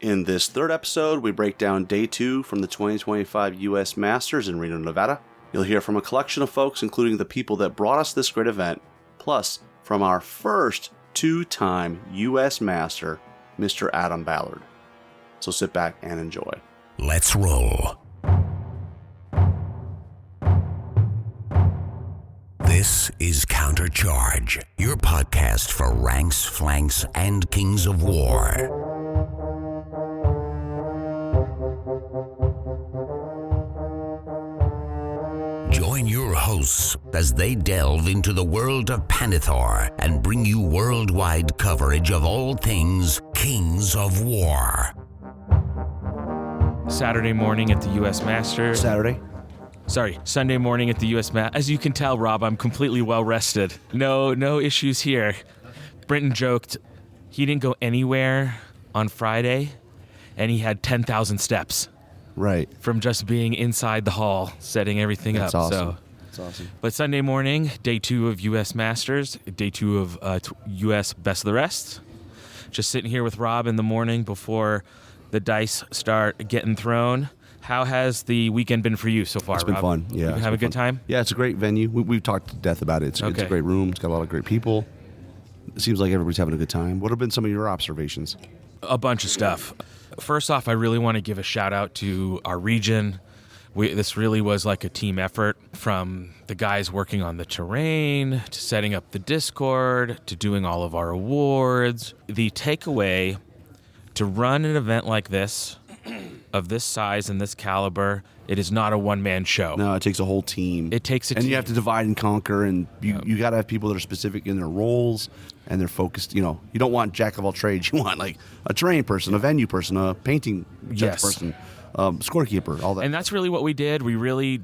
In this third episode, we break down day 2 from the 2025 U.S. Masters in Reno, Nevada. You'll hear from a collection of folks, including the people that brought us this great event, plus from our first 2-time U.S. Master, Mr. Adam Ballard. So sit back and enjoy. Let's roll. This is Countercharge, your podcast for ranks, flanks, and kings of war. Join your hosts as they delve into the world of Panithor and bring you worldwide coverage of all things Kings of War. Saturday morning at the U.S. Masters. Sunday morning at the U.S. Masters. As you can tell, Rob, I'm completely well rested. No issues here. Brinton joked he didn't go anywhere on Friday, and he had 10,000 steps. Right. From just being inside the hall, setting everything That's up. Awesome. That's awesome. But Sunday morning, day 2 of U.S. Masters, day 2 of U.S. Best of the Rest. Just sitting here with Rob in the morning before the dice start getting thrown. How has the weekend been for you so far, Rob? It's been fun. Yeah. You have a good time? Yeah, it's a great venue. We've talked to death about it. It's a great room. It's got a lot of great people. It seems like everybody's having a good time. What have been some of your observations? A bunch of stuff. First off, I really want to give a shout out to our region. This really was like a team effort, from the guys working on the terrain to setting up the Discord to doing all of our awards. The takeaway to run an event like this, of this size and this caliber, it is not a one-man show. No, it takes a whole team. It takes a team. And you have to divide and conquer, and you got to have people that are specific in their roles, and they're focused. You don't want jack of all trades. You want like a terrain person, a venue person, a painting person, scorekeeper, all that. And that's really what we did. We really,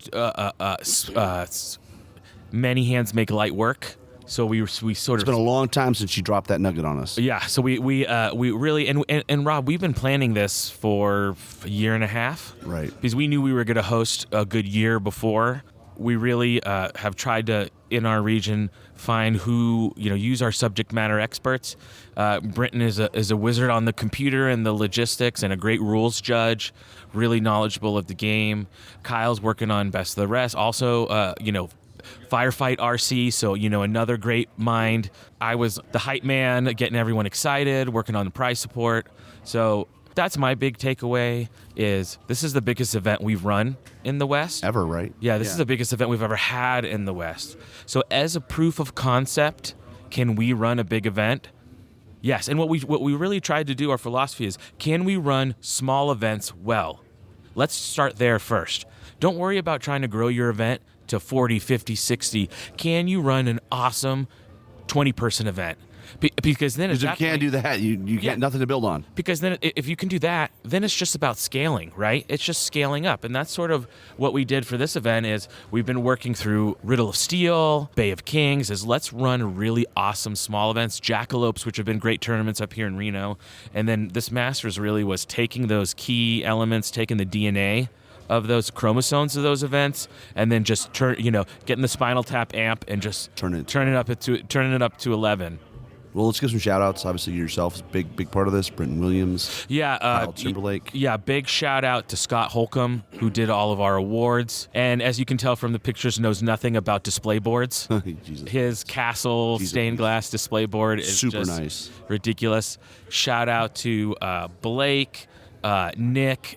many hands make light work. So we sort of. It's been a long time since you dropped that nugget on us. Yeah. So we really and Rob, we've been planning this for a year and a half. Right. Because we knew we were going to host a good year before. We really have tried to, in our region, find who, use our subject matter experts. Brinton is a wizard on the computer and the logistics, and a great rules judge, really knowledgeable of the game. Kyle's working on Best of the Rest. Also, Firefight RC, so another great mind. I was the hype man, getting everyone excited, working on the prize support. So that's my big takeaway, is this is the biggest event we've run in the West. Ever, right? Yeah, this is the biggest event we've ever had in the West. So as a proof of concept, can we run a big event? Yes, and what we really tried to do, our philosophy is, can we run small events well? Let's start there first. Don't worry about trying to grow your event to 40, 50, 60. Can you run an awesome 20-person event? Because then if you can't do that, you get nothing to build on. Because then if you can do that, then it's just about scaling, right? It's just scaling up. And that's sort of what we did for this event. Is we've been working through Riddle of Steel, Bay of Kings, is let's run really awesome small events, Jackalopes, which have been great tournaments up here in Reno. And then this Masters really was taking those key elements, taking the DNA of those chromosomes of those events, and then just getting the Spinal Tap amp and just turning it up to 11. Well, let's give some shout outs. Obviously, yourself is a big part of this. Brinton Williams. Yeah. Timberlake. Big shout out to Scott Holcomb, who did all of our awards. And as you can tell from the pictures, knows nothing about display boards. His Castle stained glass display board is super just nice. Ridiculous. Shout out to Blake. Nick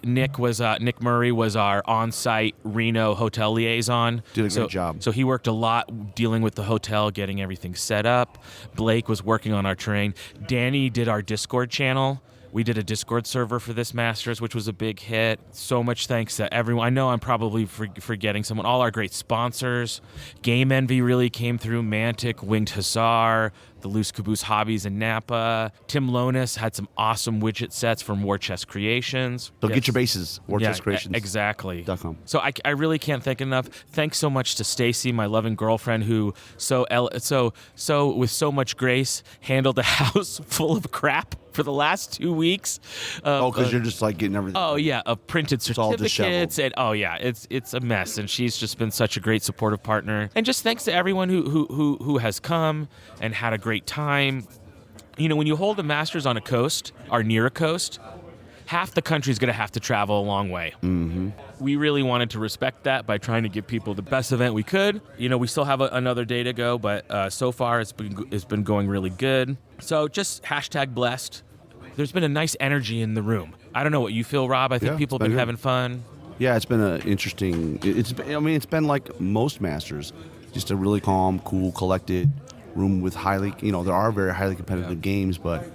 Murray was our on-site Reno hotel liaison. Did a great job. So he worked a lot dealing with the hotel, getting everything set up. Blake was working on our terrain. Danny did our Discord channel. We did a Discord server for this Masters, which was a big hit. So much thanks to everyone. I know I'm probably forgetting someone. All our great sponsors. Game Envy really came through. Mantic, Winged Hussar, the Loose Caboose Hobbies in Napa. Tim Lonis had some awesome widget sets from War Chest Creations. So get your bases, War Chest Creations. Exactly. .com. So I really can't thank enough. Thanks so much to Stacy, my loving girlfriend, who with so much grace handled a house full of crap for the last 2 weeks. Because you're just like getting everything. Oh yeah, of printed certificates, and it's a mess. And she's just been such a great supportive partner. And just thanks to everyone who has come and had a great time. When you hold a Masters on a coast or near a coast, half the country's going to have to travel a long way. Mm-hmm. We really wanted to respect that by trying to give people the best event we could. We still have another day to go, but so far it's been going really good. So just #blessed. There's been a nice energy in the room. I don't know what you feel, Rob. I think people have been having fun. Yeah, it's been an interesting. It's been like most Masters, just a really calm, cool, collected room with highly. There are very highly competitive games, but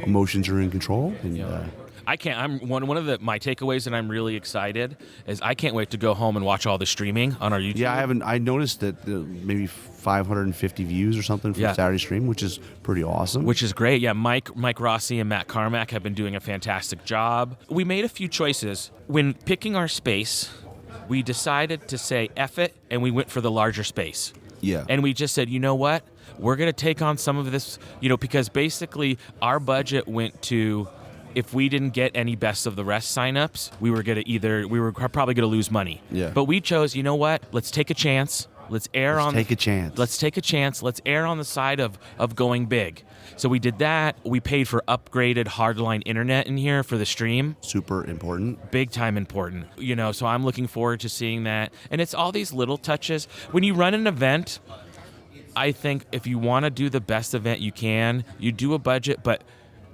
emotions are in control. And I can't. I'm one of my takeaways, and I'm really excited is I can't wait to go home and watch all the streaming on our YouTube. Yeah, I noticed that maybe 550 views or something from Saturday stream, which is pretty awesome. Which is great. Yeah, Mike Rossi and Matt Carmack have been doing a fantastic job. We made a few choices when picking our space. We decided to say F it, and we went for the larger space. Yeah. And we just said, you know what? We're going to take on some of this, because basically our budget went to, if we didn't get any best of the rest signups, we were probably going to lose money. Yeah. But we chose, you know what? Let's take a chance. Let's take a chance. Let's err on the side of going big. So we did that. We paid for upgraded hardline internet in here for the stream. Super important. Big time important. So I'm looking forward to seeing that. And it's all these little touches. When you run an event, I think if you want to do the best event you can, you do a budget, but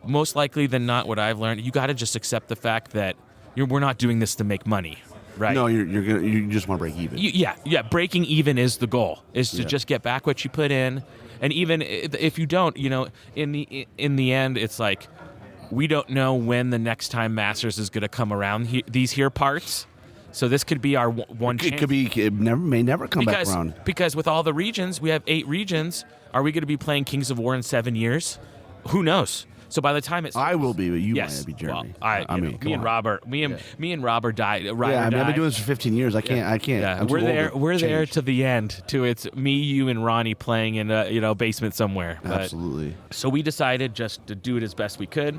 most likely than not, what I've learned, you got to just accept the fact that we're not doing this to make you. Right. No, you just want to break even. Yeah. Breaking even is the goal. Is to just get back what you put in, and even if you don't, in the end, it's like we don't know when the next time Masters is going to come around. These here parts, so this could be our one chance. It may never come back around. Because with all the regions, we have 8 regions. Are we going to be playing Kings of War in 7 years? Who knows? So by the time it's, I will be, but you might not be, Jeremy. Well, me and Robert died. I've been doing this for 15 years. I can't. Yeah. We're there to the end. To it's me, you, and Ronnie playing in a basement somewhere. Absolutely. So we decided just to do it as best we could.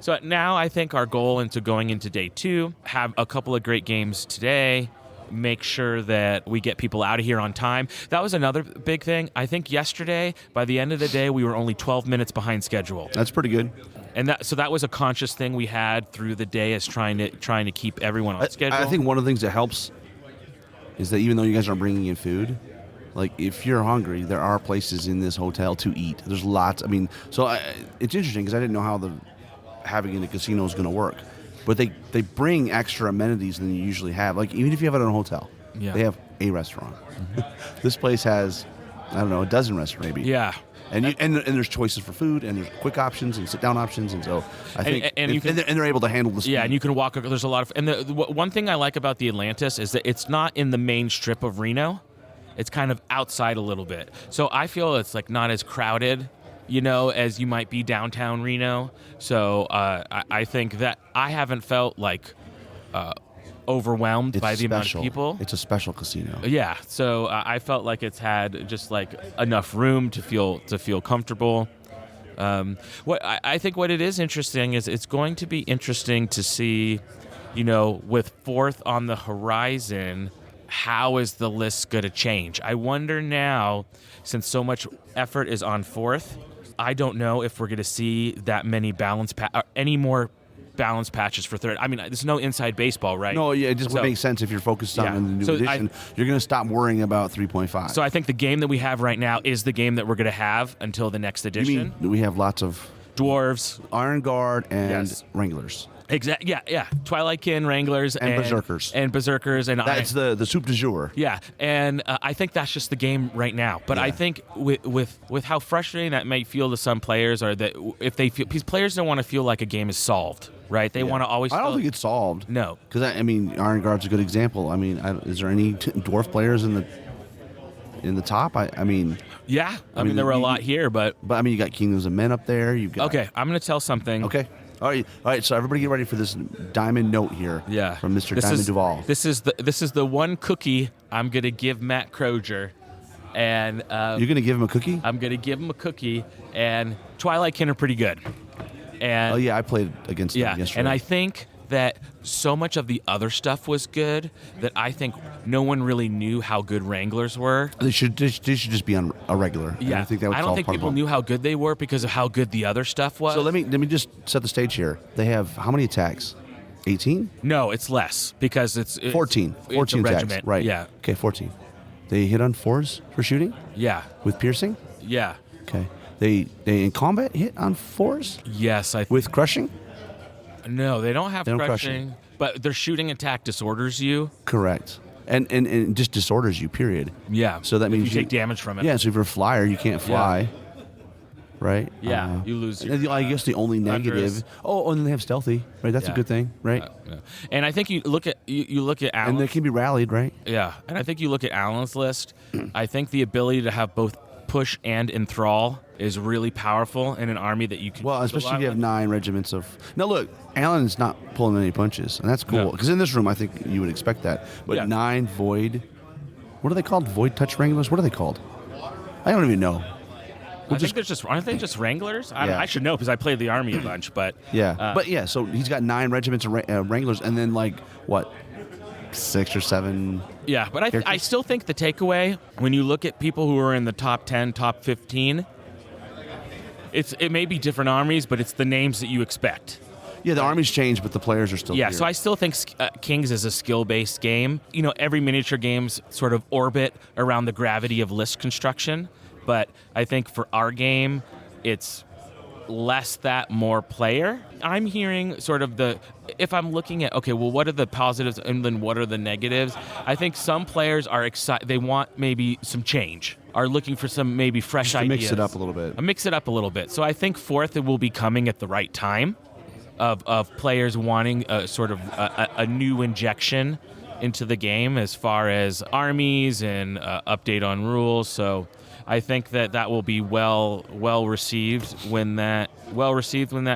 So now I think our goal into going into day 2, have a couple of great games today. Make sure that we get people out of here on time. That was another big thing. I think yesterday, by the end of the day, we were only 12 minutes behind schedule. That's pretty good. And that was a conscious thing we had through the day, is trying to keep everyone on schedule. I think one of the things that helps is that even though you guys aren't bringing in food, like if you're hungry, there are places in this hotel to eat. There's lots. It's interesting because I didn't know how having in a casino is going to work. But they bring extra amenities than you usually have. Like, even if you have it in a hotel, they have a restaurant. Mm-hmm. This place has, I don't know, a dozen restaurants maybe. Yeah. And there's choices for food, and there's quick options and sit-down options. And so I think and they're able to handle the speed. Yeah, and you can walk. There's a lot of... And the one thing I like about the Atlantis is that it's not in the main strip of Reno. It's kind of outside a little bit. So I feel it's like not as crowded, as you might be downtown Reno. So I think that I haven't felt like overwhelmed by the amount of people. It's a special casino. Yeah, so I felt like it's had just like enough room to feel comfortable. I think what it is interesting is it's going to be interesting to see, with 4th on the horizon, how is the list going to change? I wonder now, since so much effort is on 4th, I don't know if we're going to see that many any more balance patches for 3rd. I mean, there's no inside baseball, right? No, yeah, it just would make sense if you're focused on the new edition. You're going to stop worrying about 3.5. So I think the game that we have right now is the game that we're going to have until the next edition. You mean we have lots of dwarves, Iron Guard, and Wranglers. Exactly. Yeah. Twilight Kin, Wranglers, and Berserkers. And Berserkers. And that's the soup du jour. Yeah. And I think that's just the game right now. But I think with how frustrating that might feel to some players, are that if they feel, because players don't want to feel like a game is solved, right? They want to always I don't think it's solved. No. Because, Iron Guard's a good example. Is there any dwarf players in the top? Yeah. There were a lot here, but you got Kingdoms of Men up there. Okay, I'm going to tell something. Okay. All right. So everybody, get ready for this diamond note here. Yeah. From Mr. Diamond Duvall. This is the one cookie I'm gonna give Matt Croger, and you're gonna give him a cookie. I'm gonna give him a cookie, and Twilight Kin are pretty good. And I played against them yesterday. And I think that so much of the other stuff was good that I think no one really knew how good Wranglers were. They should just be on a regular. And Yeah, I think that would I don't solve think part of people the knew how good they were because of how good the other stuff was. So let me just set the stage here. They have how many attacks? 18? No, it's less because it's 14. It's 14 a attacks. regiment. Right. Yeah. Okay, 14. They hit on 4s for shooting Yeah. with piercing? Yeah. Okay. They in combat hit on 4s Yes, I think. with crushing? No, they don't have They don't crushing, but their shooting attack disorders you. Correct. And just disorders you, period. Yeah. So that If means you take damage from it. Yeah, so if you're a flyer, you can't fly. Right? Yeah, you lose your and I guess the only negative. thunderous. Oh, and then they have stealthy, right? That's a Yeah. good thing, right? Yeah. And I think you look at Alan. And they can be rallied, right? Yeah, and I think you look at Alan's list. I think the ability to have both push and enthrall is really powerful in an army that you can. Well, use a especially lot if you have with. 9 regiments of. Now, look, Alan's not pulling any punches, and that's cool. No. Because in this room, I think you would expect that. But Yeah. 9 void. What are they called? Void touch wranglers? What are they called? I don't even know. Aren't they just Wranglers? Yeah. I should know because I played the army a bunch. But Yeah, but yeah, so he's got 9 regiments of wranglers, and then like what, 6 or 7. yeah, but I Characters? still think the takeaway when you look at people who are in the top 10, top 15, it may be different armies, but it's the names that you expect. Yeah, the armies change, but the players are still Yeah, here. so I still think Kings is a skill-based game. You know, every miniature games sort of orbit around the gravity of list construction, but I think for our game, it's less that, more player. I'm hearing sort of if I'm looking at, okay, well, what are the positives and then what are the negatives? I think some players are excited. They want maybe some change, are looking for some maybe fresh Just to ideas. mix it up a little bit. Mix it up a little bit. So I think fourth, it will be coming at the right time of players wanting a new injection into the game as far as armies and update on rules. So I think that will be well received when that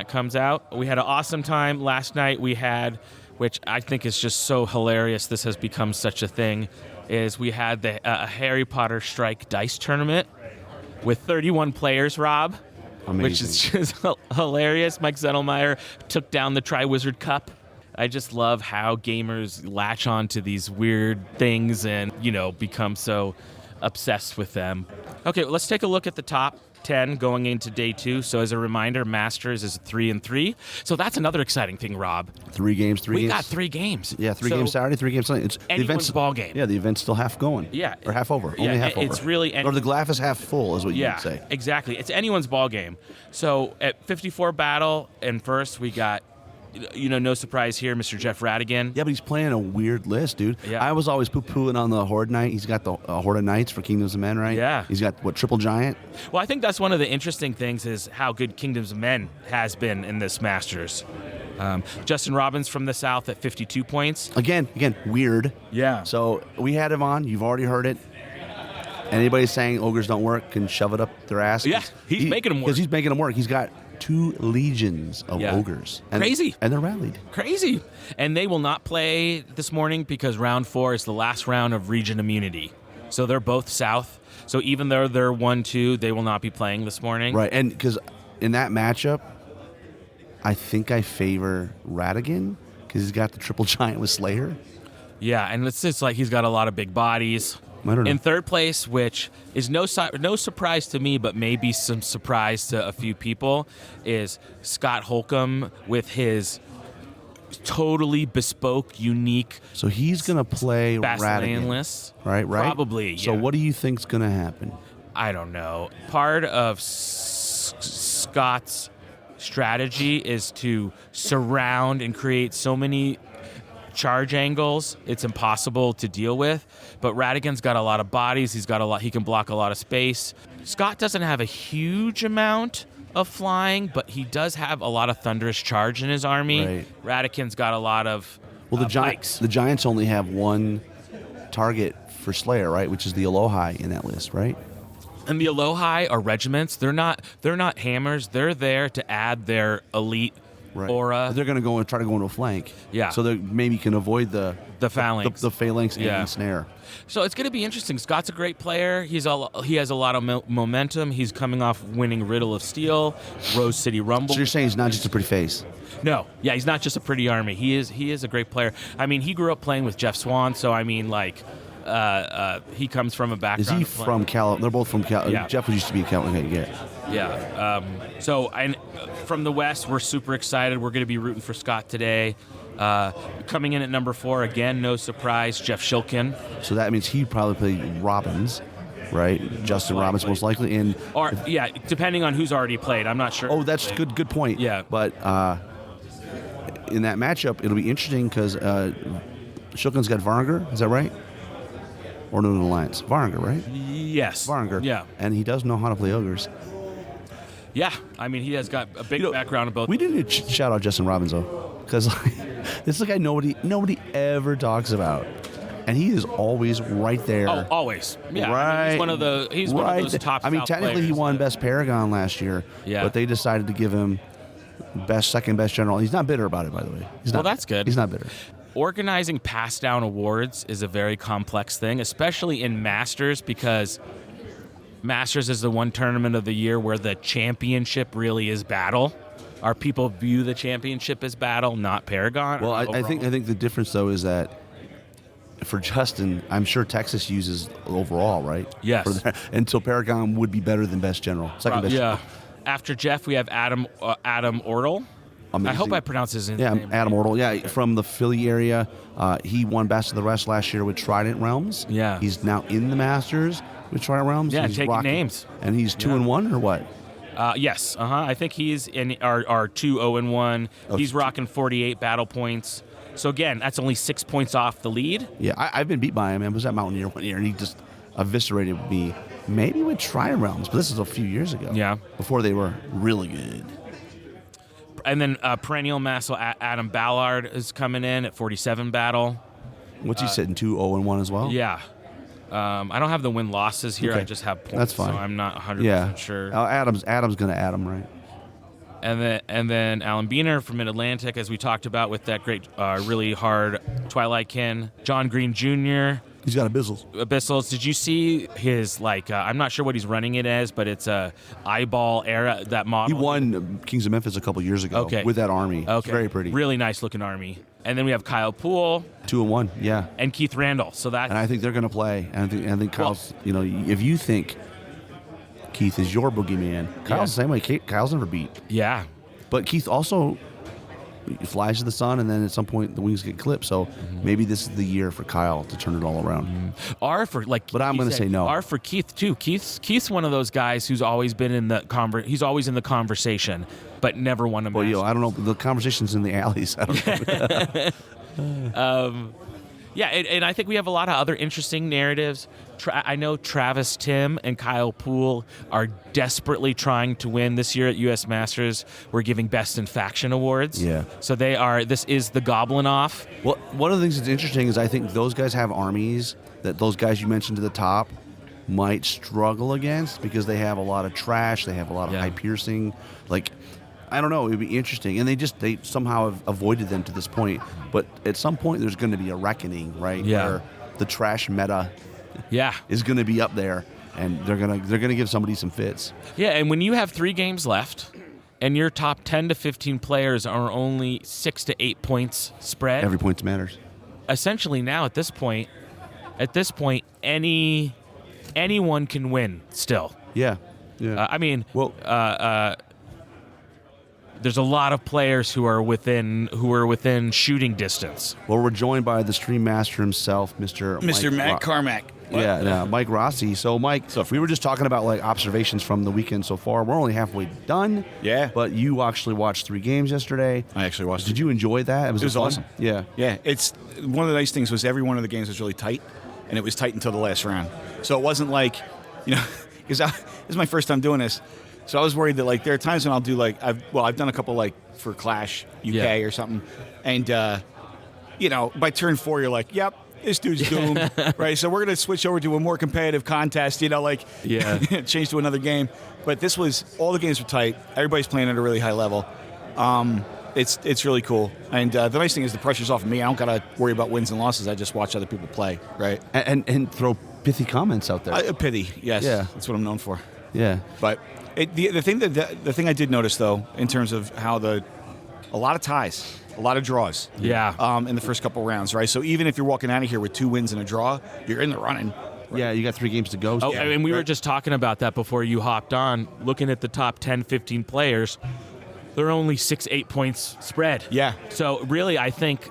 comes out. We had an awesome time last night. We had, which I think is just so hilarious. This has become such a thing. Is we had the Harry Potter Strike Dice Tournament with 31 players, Rob. Amazing. Which is just hilarious. Mike Zettelmeyer took down the Triwizard Cup. I just love how gamers latch on to these weird things and, become so obsessed with them. Okay, let's take a look at the top 10 going into day 2. So as a reminder, Masters is 3-3. So that's another exciting thing, Rob. 3 games. We got 3 games. Yeah, 3 So games Saturday, 3 games Sunday. It's the anyone's event's ball game. Yeah, the event's still half going. Yeah. or half over. Yeah, Only half over. it's really or the glass is half full, is what you Yeah, would say. exactly. It's anyone's ball game. So at 54 battle, and first we got, no surprise here, Mr. Jeff Radigan. Yeah, but he's playing a weird list, dude. Yeah. I was always poo-pooing on the Horde Knight. He's got the Horde of Knights for Kingdoms of Men, right? Yeah. He's got, Triple Giant? Well, I think that's one of the interesting things is how good Kingdoms of Men has been in this Masters. Justin Robbins from the South at 52 points. Again, weird. Yeah. So we had him on. You've already heard it. Anybody saying ogres don't work can shove it up their ass. Yeah, he's making them work. Because he's making them work. He's got 2 legions of Yeah. ogres. Crazy. And they're rallied. Crazy. And they will not play this morning because round 4 is the last round of region immunity. So they're both South. So even though they're 1-2, they will not be playing this morning. Right, and because in that matchup, I think I favor Radigan because he's got the Triple Giant with Slayer. Yeah, and it's like he's got a lot of big bodies. I don't know. In third place, which is no surprise to me, but maybe some surprise to a few people, is Scott Holcomb with his totally bespoke, unique So he's going to play Bastilian Radigan. list. Right? Probably, So yeah. what do you think's going to happen? I don't know. Part of Scott's strategy is to surround and create so many charge angles it's impossible to deal with. But Radigan's got a lot of bodies. He can block a lot of space. Scott doesn't have a huge amount of flying, but he does have a lot of thunderous charge in his army. Right. Radigan's got a lot of Well, bikes. the Giants only have 1 target for Slayer, right? Which is the Elohai in that list, right? And the Elohai are regiments. They're not hammers. They're there to add their elite Right. aura. They're going to go and try to go into a flank. Yeah. So they maybe can avoid the phalanx. The phalanx and snare. So it's going to be interesting. Scott's a great player. He has a lot of momentum. He's coming off winning Riddle of Steel, Rose City Rumble. So you're saying he's not just a pretty face? No. Yeah, he's not just a pretty army. He is a great player. I mean, he grew up playing with Jeff Swan, so I mean, like, he comes from a background. Is he from Cal? They're both from Cal. Yeah. Jeff used to be a Cal. Yeah. So from the West, we're super excited. We're going to be rooting for Scott today. Coming in at number 4, again, no surprise, Jeff Shilkin. So that means he'd probably play Robbins, right? Justin Robbins, most likely. Depending on who's already played. I'm not sure. Oh, that's good point. Yeah. But in that matchup, it'll be interesting because Shilkin's got Varnger. Is that right? Or New Alliance? Varnger, right? Yes. Varnger. Yeah. And he does know how to play ogres. Yeah. I mean, he has got a big background in both. We didn't shout out Justin Robbins, though, because this is a guy nobody ever talks about. And he is always right there. Oh, always. Yeah. Right. I mean, he's one of those top. I mean, technically players, he won Best Paragon last year. Yeah. But they decided to give him second best general. He's not bitter about it, by the way. That's good. He's not bitter. Organizing pass-down awards is a very complex thing, especially in Masters, because Masters is the one tournament of the year where the championship really is battle. Our people view the championship as battle, not Paragon. Well, I think the difference, though, is that for Justin, I'm sure Texas uses overall, right? Yes. Until Paragon would be better than Best General. Second best. Yeah. After Jeff, we have Adam Ortle. Amazing. I hope I pronounce his name. Yeah, Adam Ortle. Yeah, from the Philly area. He won Best of the Rest last year with Trident Realms. Yeah. He's now in the Masters with Trident Realms. Yeah, he's taking names. And he's 2-1 or what? Yes. I think he's in our 2-0-1. He's rocking 48 battle points. So again, that's only 6 points off the lead. Yeah, I've been beat by him. I was at Mountaineer one year, and he just eviscerated me. Maybe with Trident Realms, but this is a few years ago. Yeah. Before they were really good. And then perennial Massel Adam Ballard is coming in at 47 battle. What's he sitting, 2-0-1 as well? Yeah. I don't have the win-losses here. Okay. I just have points. That's fine. So I'm not 100% sure. Adam's going to add him, right? And then Alan Beener from Mid-Atlantic, as we talked about with that great, really hard Twilight Kin. John Green Jr. He's got Abyssals. Did you see his, I'm not sure what he's running it as, but it's a eyeball era, that model. He won Kings of Memphis a couple years ago with that army. Okay. It's very pretty. Really nice looking army. And then we have Kyle Poole. 2-1, yeah. And Keith Randall. And I think they're going to play. And I think Kyle's, if you think Keith is your boogeyman, Kyle's the same way. Kyle's never beat. Yeah. But Keith also flies to the sun, and then at some point the wings get clipped. So maybe this is the year for Kyle to turn it all around. But I'm going to say no. R for Keith too. Keith's one of those guys who's always been in the he's always in the conversation, but never won a match. Well, I don't know. The conversation's in the alleys. I don't know. Yeah, and I think we have a lot of other interesting narratives. I know Travis Tim and Kyle Poole are desperately trying to win this year at U.S. Masters. We're giving Best in Faction awards. Yeah. So this is the Goblin Off. Well, one of the things that's interesting is I think those guys have armies that those guys you mentioned to the top might struggle against because they have a lot of trash. They have a lot of high piercing. I don't know. It would be interesting. And they somehow have avoided them to this point. But at some point, there's going to be a reckoning, right? Yeah. Where the trash meta is going to be up there, and they're gonna give somebody some fits. Yeah, and when you have 3 games left, and your top 10 to 15 players are only 6 to 8 points spread. Every point matters. Essentially now at this point, anyone can win still. Yeah. There's a lot of players who are within shooting distance. Well, we're joined by the Stream Master himself, Mr. Matt Carmack. Mike Rossi. So, Mike, we were just talking about observations from the weekend so far. We're only halfway done. Yeah. But you actually watched 3 games yesterday. I actually watched. Did you enjoy that? It was awesome. Yeah. Yeah. It's one of the nice things was every one of the games was really tight, and it was tight until the last round. So it wasn't because this is my first time doing this. So I was worried that there are times when I'll do I've done a couple for Clash UK or something, and by turn 4 you're like, yep, this dude's doomed, right? So we're gonna switch over to a more competitive contest, change to another game. But all the games were tight. Everybody's playing at a really high level. it's really cool. And the nice thing is the pressure's off of me. I don't got to worry about wins and losses. I just watch other people play, right? And throw pithy comments out there. Pithy, yes. Yeah. That's what I'm known for. Yeah. But the thing I did notice, though, in terms of how a lot of ties, a lot of draws. Yeah. In the first couple rounds, right? So even if you're walking out of here with 2 wins and a draw, you're in the running. Yeah, you got 3 games to go. Oh, I mean, we were just talking about that before you hopped on. Looking at the top 10, 15 players, they're only 6-8 points spread. Yeah. So really, I think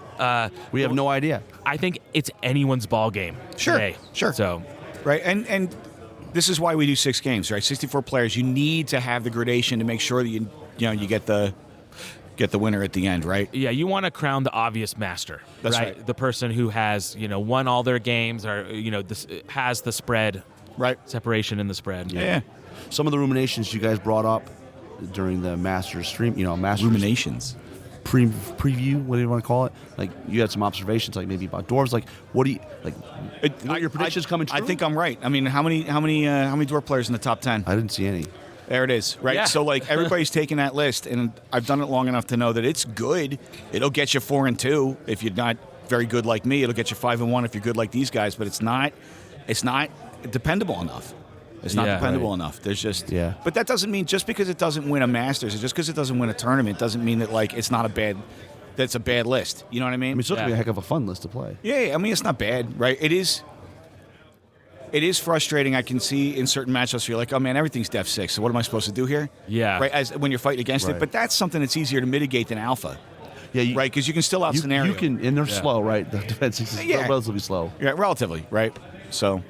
we have no idea. I think it's anyone's ball game. Sure. Today. Sure. So, right, and this is why we do 6 games, right? 64 players. You need to have the gradation to make sure that you get the winner at the end, right? yeah, you want to crown the obvious master. That's right. The person who has won all their games, or this has the spread, Right. separation in the spread. Yeah. Some of the ruminations you guys brought up during the Masters stream, Masters Ruminations. preview, what do you want to call it? Like, you had some observations, like maybe about dwarves. Like, what do you like? What your predictions coming true? I think I'm right. I mean, how many dwarf players in the top 10? I didn't see any. There it is, right? Yeah. So, like, everybody's taking that list, and I've done it long enough to know that it's good. It'll get you 4-2 if you're not very good like me. It'll get you 5-1 if you're good like these guys. But it's not dependable enough. It's not Yeah, dependable right. enough. There's just But that doesn't mean just because it doesn't win a Masters, or just because it doesn't win a tournament, doesn't mean that like it's not a bad. That's a bad list. You know what I mean? I mean, it's going to be a heck of a fun list to play. Yeah, I mean, it's not bad, right? It is frustrating. I can see in certain matchups you're like, oh man, everything's Def 6. So what am I supposed to do here? Yeah. Right. As when you're fighting against Right. it, but that's something that's easier to mitigate than Alpha. Yeah, Right, because you can still out scenario. You can, and they're slow, right? The defense is Yeah. relatively slow. Yeah, relatively, right? So,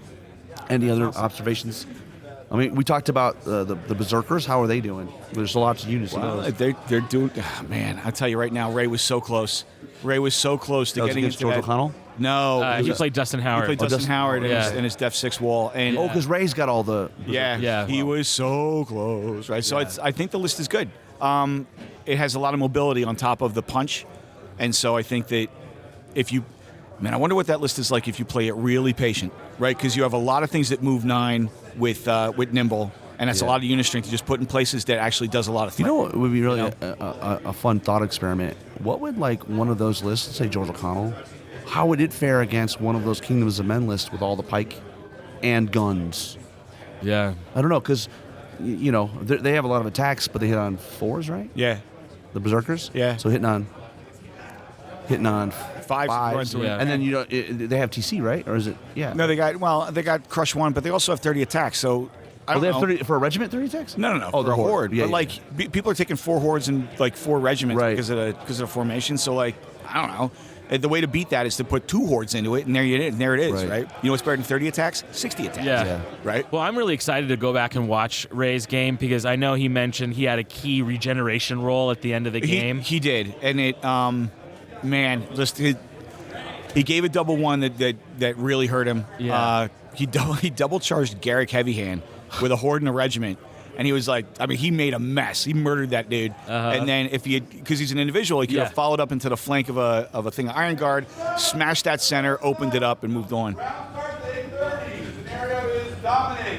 Any other observations? I mean, we talked about the Berserkers. How are they doing? There's lots of units. they're doing. Man, I tell you right now, Ray was so close. Ray was so close to That was getting against into George that. O'Connell? No, He played Dustin he Howard. played Dustin Dustin Howard yeah. in his Def 6 wall, and Oh, because Ray's got all the. Yeah. he was so close, right? So I think the list is good. It has a lot of mobility on top of the punch, and so I think that I wonder what that list is like if you play it really patient, right? Because you have a lot of things that move 9 with nimble, and that's a lot of unit strength you just put in places that actually does a lot of things. You know what would be really a fun thought experiment? What would like one of those lists, let's say George O'Connell, how would it fare against one of those Kingdoms of Men lists with all the pike and guns? Yeah. I don't know, because they have a lot of attacks, but they hit on 4s, right? Yeah, The Berserkers. Yeah. So hitting on Fives. Yeah. and then they have TC, right? Or is it? Yeah. No, they got Crush 1, but they also have 30 attacks. So I don't they have know. 30 for a regiment. 30 attacks? No, Oh, for the a horde. Yeah, but like people are taking 4 hordes and like 4 regiments Right. because of the formation. So like I don't know. The way to beat that is to put 2 hordes into it, and there it is, Right. right? You know what's better than 30 attacks? 60 attacks. Yeah. Right? Well, I'm really excited to go back and watch Ray's game because I know he mentioned he had a key regeneration roll at the end of the game. He did, and it, man, just he gave a double one that really hurt him. Yeah. He double charged Garrick Heavyhand with a horde and a regiment. And he was like, I mean, he made a mess. He murdered that dude. And then because he's an individual, he could have followed up into the flank of a thing of Iron Guard, smashed that center, opened it up, and moved on.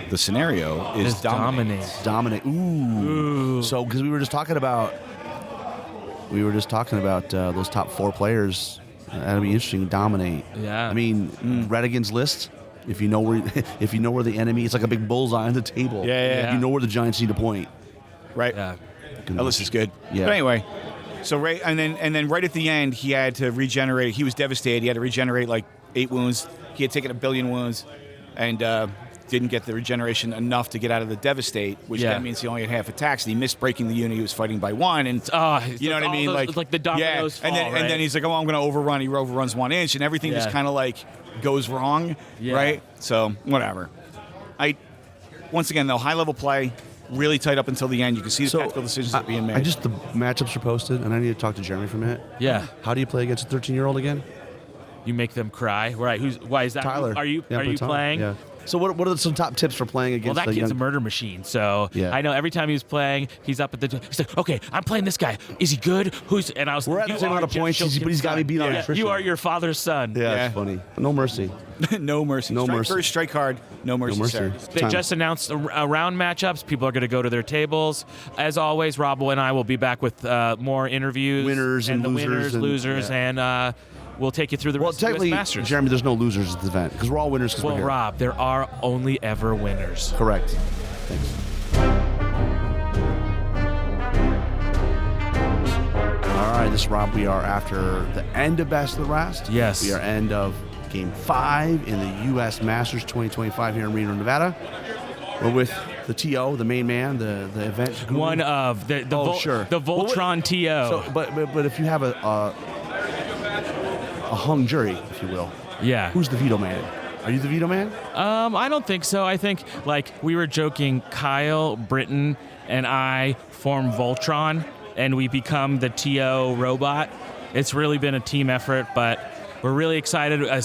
The scenario is dominate. Dominate. Ooh. So because we were just talking about those top 4 players. That'd be interesting. Dominate. Yeah. I mean, Redigan's list. If you know where the enemy, it's like a big bullseye on the table. Yeah. You know where the Giants need to point. Right. Yeah. That list is good. Yeah. But anyway, so Ray, and then right at the end, he had to regenerate. He was devastated. He had to regenerate like 8 wounds. He had taken 1 billion wounds, and didn't get the regeneration enough to get out of the devastate, which then means he only had half attacks. And he missed breaking the unit he was fighting by 1. And you know what I mean? It's like the dominoes fall, and then he's like, oh, I'm going to overrun. He overruns 1 inch, and everything just kind of like goes wrong, right? So whatever. Once again though, high level play, really tight up until the end. You can see the tactical decisions that are being made. The matchups are posted, and I need to talk to Jeremy for a minute. Yeah. How do you play against a 13-year-old again? You make them cry. Right. Why is that? Tyler. Are you Yeah, are you Tyler. playing? Yeah. So what are some top tips for playing against Well, that the kid's a young... murder machine. So Yeah. I know every time he's playing, he's up at the. He's like, okay, I'm playing this guy. Is he good? Who's? And I was. We're at the "You same are amount of Jeff points, but Shilkin's he's got me son." beat on Yeah, attrition. you are your father's son. Yeah, it's funny. No mercy. No mercy. No Strike mercy. first, strike hard. No mercy, mercy. sir. They Time. just announced round matchups. People are going to go to their tables. As always, Rob and I will be back with more interviews. Winners and the losers winners, and- losers, yeah. and we'll take you through the Well, rest of the technically, US Masters. Jeremy, there's no losers at the event because we're all winners because Well, we're here. Rob, there are only ever winners. Correct. Thanks. All right, this is Rob. We are after the end of Best of the Rest. Yes. We are end of Game 5 in the U.S. Masters 2025 here in Reno, Nevada. We're with the TO, the main man, the event guru. One of the Sure. the Voltron TO. So, but if you have a hung jury, if you will, yeah. who's the veto man? Are you the veto man? I don't think so. I think, like, we were joking, Kyle, Brinton, and I form Voltron, and we become the TO robot. It's really been a team effort, but we're really excited. A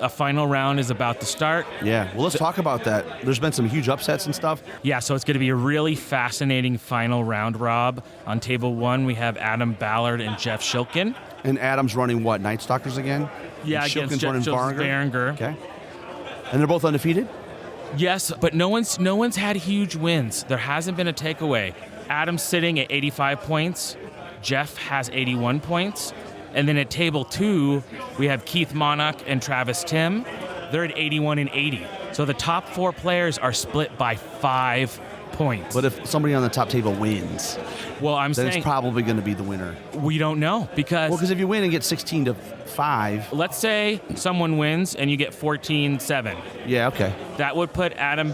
final round is about to start. Yeah. Well, let's talk about that. There's been some huge upsets and stuff. Yeah, so it's going to be a really fascinating final round, Rob. On table 1, we have Adam Ballard and Jeff Shilkin. And Adam's running what? Night Stalkers again? Yeah, And against Shilkin's running Jeff Berenger. Okay. And they're both undefeated? Yes, but no one's had huge wins. There hasn't been a takeaway. Adam's sitting at 85 points. Jeff has 81 points. And then at table 2, we have Keith Monarch and Travis Tim. They're at 81 and 80. So the top 4 players are split by 5 points. But if somebody on the top table wins, well, I'm then saying it's probably going to be the winner. we don't know because Well, because if you win and get 16-5, let's say someone wins and you get 14-7. yeah, okay. That would put Adam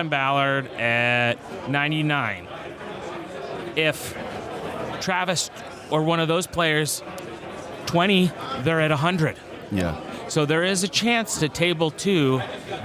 Ballard at 99. If Travis or one of those players 20, they're at 100. Yeah. So there is a chance to table 2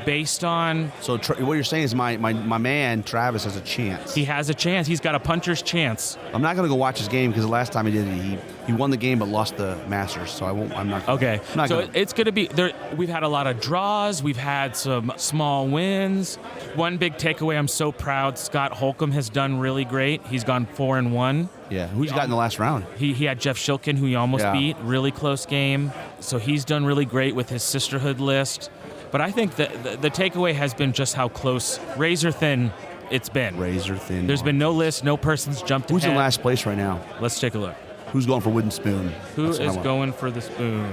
based on So what you're saying is my man, Travis, has a chance. he has a chance. He's got a puncher's chance. I'm not going to go watch his game because the last time he did it, he won the game but lost the Masters. So I'm not. Okay. I'm not So gonna- it's going to be there. We've had a lot of draws. We've had some small wins. One big takeaway, I'm so proud. Scott Holcomb has done really great. He's gone 4-1. Yeah. Who's got in the last round? He had Jeff Shilkin, who he almost Yeah. beat. Really close game. So he's done really great with his sisterhood list. But I think that the takeaway has been just how close, razor thin, it's been. Razor thin. There's been no list, no person's jumped Who's ahead. in last place right now? Let's take a look. Who's going for wooden spoon? Who That's what I is want. going for the spoon?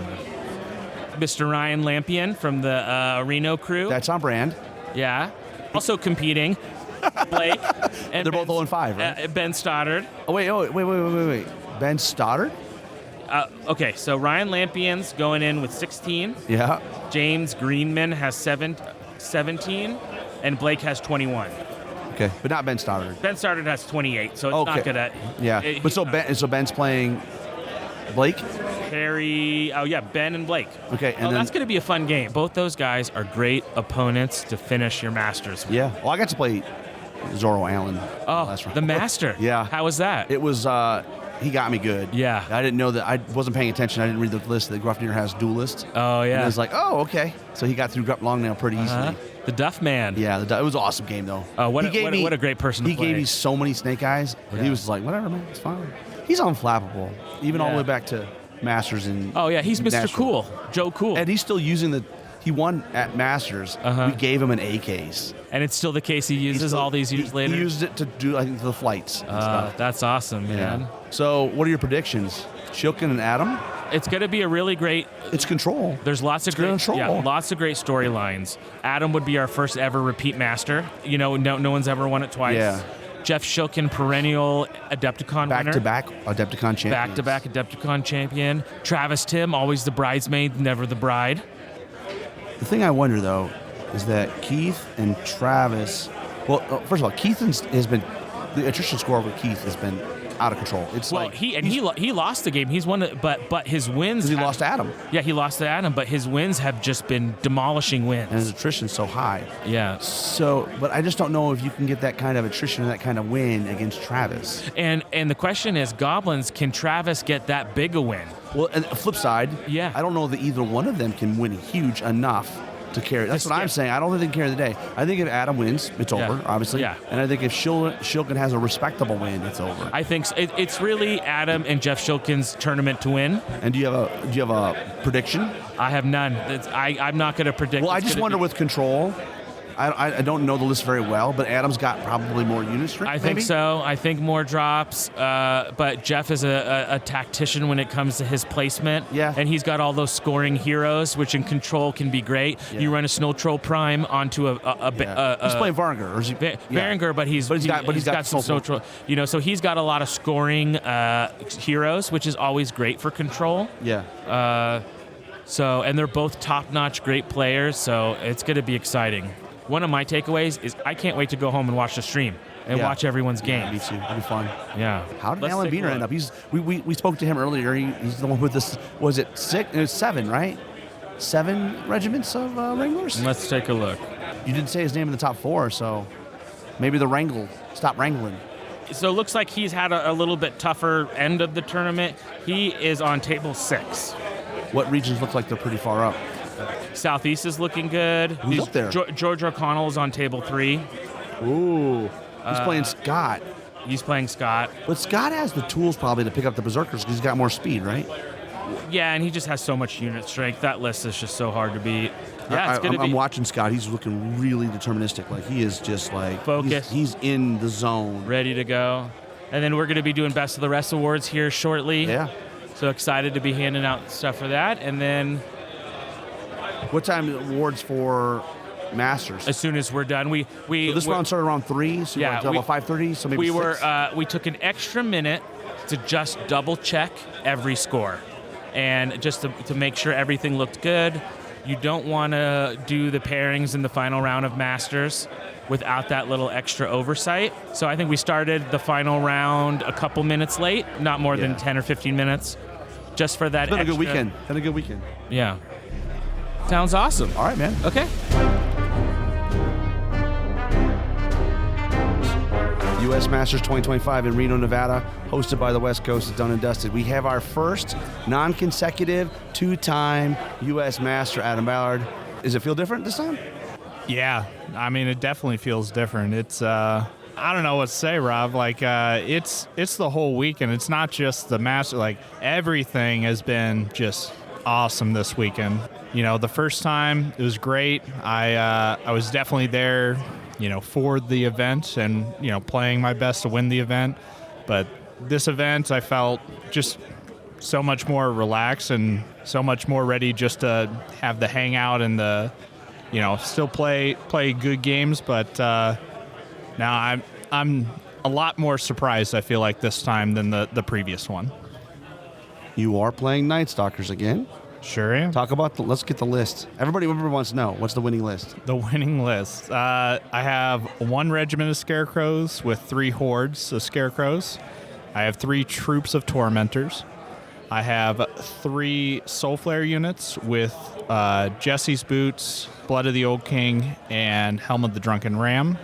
Mr. Ryan Lampion from the Reno crew. That's on brand. Yeah. Also competing, Blake. And They're both 0-5, right? Ben Stoddard. Oh, wait. Ben Stoddard? Okay, so Ryan Lampion's going in with 16. Yeah. James Greenman has 17. And Blake has 21. Okay, but not Ben Stoddard. Ben Stoddard has 28, so it's Okay. not gonna. Yeah, but so Ben's playing Blake. Harry. Oh yeah, Ben and Blake. Okay, and then that's gonna be a fun game. Both those guys are great opponents to finish your Masters with. yeah. Well, I got to play Zorro Allen. Oh, last round. the Master. Yeah. How was that? It was. He got me good. Yeah. I didn't know that. I wasn't paying attention. I didn't read the list that Gruffner has duelist. Oh yeah. And I was like, oh, okay. So he got through Longnail pretty easily. The Duff Man. Yeah, it was an awesome game though. What He gave a great person to He play. gave me so many snake eyes, but he Yeah. was just like, whatever, man, it's fine. He's unflappable, even all the Yeah. way back to Masters in. Oh yeah, he's Mr. Nashville. Cool, Joe Cool, And he's still using he won at Masters. We gave him an A case. and it's still the case he uses all these years later. He used it to do, I think, the flights and stuff. That's awesome, man. So, what are your predictions? Shilkin and Adam? It's going to be a really great. It's control. There's lots of good great, control. lots of great storylines. Adam would be our first ever repeat master. You know, no one's ever won it twice. Yeah. Jeff Shilkin, perennial Adepticon winner. Back-to-back Adepticon champions. Back-to-back Adepticon champion. Travis Tim, always the bridesmaid, never the bride. The thing I wonder, though, is that Keith and Travis... Well, first of all, Keith has been... The attrition score with Keith has been out of control. It's Well, like... he lost the game. He's won it, but his wins... He lost to Adam. Yeah, he lost to Adam, but his wins have just been demolishing wins. And his attrition's so high. Yeah. So, but I just don't know if you can get that kind of attrition and that kind of win against Travis. And the question is, Goblins, can Travis get that big a win? Well, and flip side, Yeah. I don't know that either one of them can win huge enough to carry. That's what I'm saying. I don't think they can carry the day. I think if Adam wins, it's over, obviously. Yeah. And I think if Shilkin has a respectable win, it's over. I think it's really Adam and Jeff Shilkin's tournament to win. And do you have a prediction? I have none. I'm not going to predict. Well, I just wonder with Control. I don't know the list very well, but Adam's got probably more unit strength. I think so. I think more drops. But Jeff is a tactician when it comes to his placement. Yeah. And he's got all those scoring heroes, which in Control can be great. Yeah. You run a Snow Troll Prime onto he's playing Varnger, or is he? Varinger, but he's got some Snow Troll. So he's got a lot of scoring heroes, which is always great for Control. Yeah. And they're both top-notch, great players. So it's going to be exciting. One of my takeaways is I can't wait to go home and watch the stream and watch everyone's game. Yeah, me too. It'll be fun. Yeah. How did Alan Beaner end up? We spoke to him earlier. He's the one with this. Was it 6? It was 7, right? 7 regiments of Wranglers. Let's take a look. You didn't say his name in the top 4, so maybe the Wrangle stopped wrangling. So it looks like he's had a little bit tougher end of the tournament. He is on table 6. What regions look like they're pretty far up? Southeast is looking good. Who's up there? George O'Connell is on table 3. Ooh. He's playing Scott. He's playing Scott. But Scott has the tools probably to pick up the Berserkers because he's got more speed, right? Yeah, and he just has so much unit strength. That list is just so hard to beat. Yeah, I'm watching Scott. He's looking really deterministic. Like, he is just like... Focused. He's in the zone. Ready to go. And then we're going to be doing Best of the Rest awards here shortly. Yeah. So excited to be handing out stuff for that. And then... What time are the awards for Masters? As soon as we're done, so this round started around 3. So yeah, about 5:30. So maybe 6? We took an extra minute to just double check every score, and just to make sure everything looked good. You don't want to do the pairings in the final round of Masters without that little extra oversight. So I think we started the final round a couple minutes late, not more than 10 or 15 minutes, just for that. It's been a good weekend. Been a good weekend. Yeah. Sounds awesome. All right, man. Okay. U.S. Masters 2025 in Reno, Nevada, hosted by the West Coast is done and dusted. We have our first non-consecutive 2-time U.S. Master, Adam Ballard. Does it feel different this time? Yeah. I mean, it definitely feels different. It's, I don't know what to say, Rob. Like, it's the whole weekend. It's not just the Master. Like, everything has been just awesome this weekend. You know, the first time it was great. I was definitely there, for the event and, playing my best to win the event. But this event, I felt just so much more relaxed and so much more ready just to have the hangout and the, still play good games. But now I'm a lot more surprised, I feel like, this time than the previous one. You are playing Night Stalkers again. Sure am. Let's get the list. Everybody wants to know, what's the winning list? The winning list. I have 1 regiment of Scarecrows with 3 hordes of Scarecrows. I have 3 troops of Tormentors. I have 3 Soulflare units with Jesse's Boots, Blood of the Old King, and Helm of the Drunken Ram.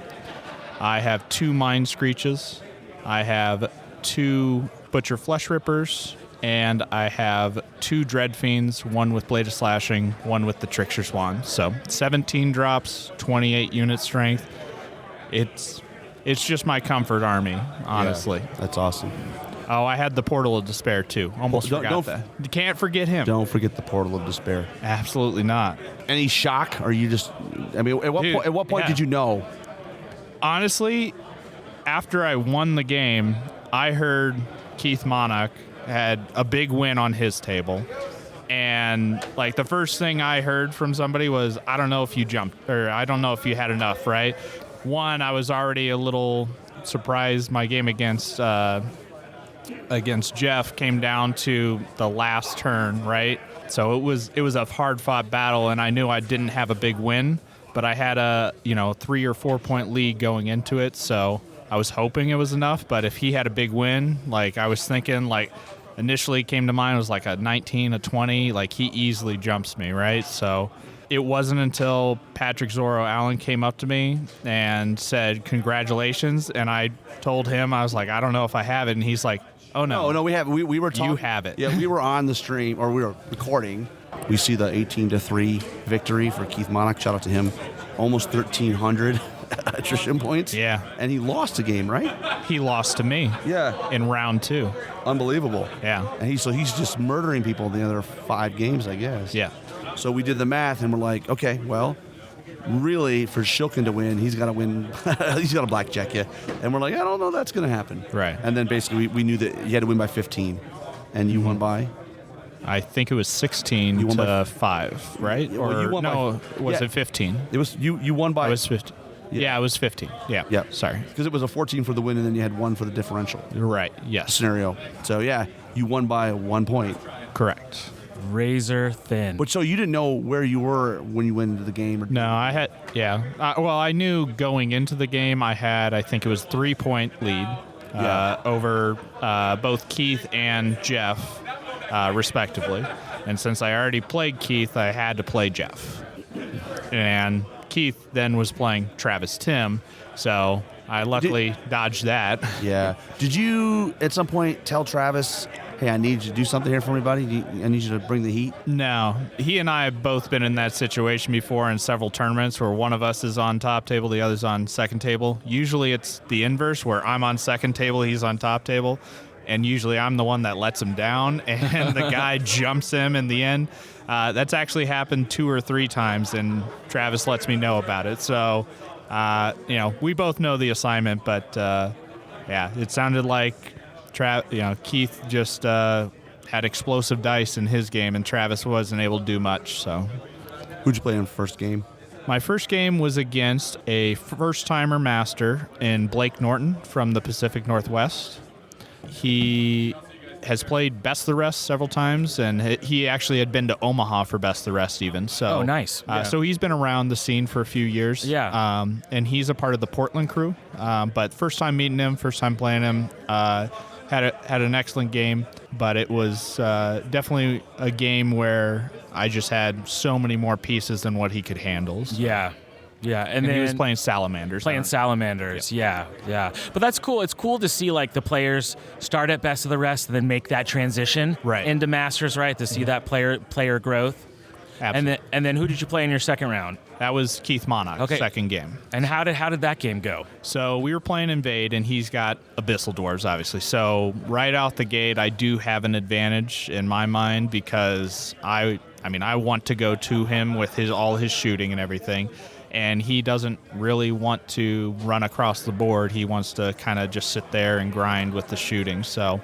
I have 2 Mind Screeches. I have 2 Butcher Flesh Rippers. And I have 2 Dread Fiends, 1 with Blade of Slashing, 1 with the Trickster Swan. So 17 drops, 28 unit strength. It's just my comfort army, honestly. Yeah, that's awesome. Oh, I had the Portal of Despair, too. Almost forgot that. You can't forget him. Don't forget the Portal of Despair. Absolutely not. Any shock? Or you just... I mean, at what point did you know? Honestly, after I won the game, I heard Keith Monarch had a big win on his table. And, like, the first thing I heard from somebody was, I don't know if you jumped, or I don't know if you had enough, right? One, I was already a little surprised my game against Jeff came down to the last turn, right? So it was a hard-fought battle, and I knew I didn't have a big win, but I had a, 3 or 4 point lead going into it, so I was hoping it was enough. But if he had a big win, like, I was thinking, like, initially came to mind was like a 19, a 20. Like, he easily jumps me, right? So it wasn't until Patrick Zorro Allen came up to me and said, congratulations. And I told him, I was like, I don't know if I have it. And he's like, oh, no. No, we have. We were talking. You have it. Yeah, we were on the stream, or we were recording, We see the 18-3 victory for Keith Monach. Shout out to him. Almost 1,300 attrition points. Yeah. And he lost a game, right? He lost to me. Yeah. In round 2. Unbelievable. Yeah. And he's just murdering people in the other 5 games, I guess. Yeah. So we did the math, and we're like, okay, well, really, for Shilkin to win, he's got to win. He's got to blackjack you. And we're like, I don't know that's going to happen. Right. And then basically we knew that you had to win by 15. And you won by? I think it was 16 You won to 5, right? Well, Or you won no, was yeah. it 15? It was you won by. It was 15. Yeah, it was 15. Yeah. Yeah. Sorry. Because it was a 14 for the win, and then you had 1 for the differential Right. Yes. scenario. So, yeah, you won by 1 point. Correct. Razor thin. But so you didn't know where you were when you went into the game? Or, No, I had, yeah. Well, I knew going into the game I think it was 3-point lead over both Keith and Jeff, respectively. And since I already played Keith, I had to play Jeff. And Keith then was playing Travis Tim, so I luckily dodged that. Yeah. Did you, at some point, tell Travis, hey, I need you to do something here for me, buddy? I need you to bring the heat? No. He and I have both been in that situation before in several tournaments where one of us is on top table, the other's on second table. Usually it's the inverse, where I'm on second table, he's on top table. And usually I'm the one that lets him down, and the guy jumps him in the end. That's actually happened 2 or 3 times, and Travis lets me know about it. So, we both know the assignment, but, it sounded like Keith just had explosive dice in his game, and Travis wasn't able to do much. So, Who'd you play in the first game? my first game was against a first-timer master in Blake Norton from the Pacific Northwest. He has played Best of the Rest several times, and he actually had been to Omaha for Best of the Rest even. So, Oh, nice. Yeah. So he's been around the scene for a few years. Yeah. And he's a part of the Portland crew. But first time meeting him, first time playing him, had an excellent game. But it was definitely a game where I just had so many more pieces than what he could handle. So. Yeah. Yeah, And then he was playing Salamanders. Salamanders. Yeah, yeah. But that's cool. It's cool to see like the players start at Best of the Rest and then make that transition into Masters, right? To see that player growth. Absolutely. And then who did you play in your second round? That was Keith Monach, second game. And how did that game go? So we were playing Invade, and he's got Abyssal Dwarves, obviously. So right out the gate, I do have an advantage in my mind because I want to go to him with all his shooting and everything. And he doesn't really want to run across the board. He wants to kind of just sit there and grind with the shooting. So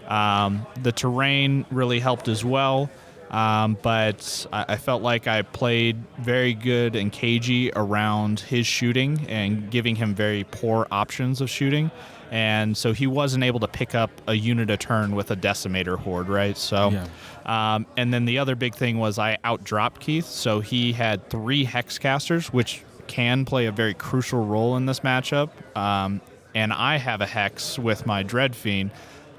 the terrain really helped as well. But I felt like I played very good and cagey around his shooting and giving him very poor options of shooting. And so he wasn't able to pick up a unit a turn with a Decimator Horde, right? So, and then the other big thing was I outdropped Keith. So he had 3 Hexcasters, which can play a very crucial role in this matchup. And I have a Hex with my Dread Fiend,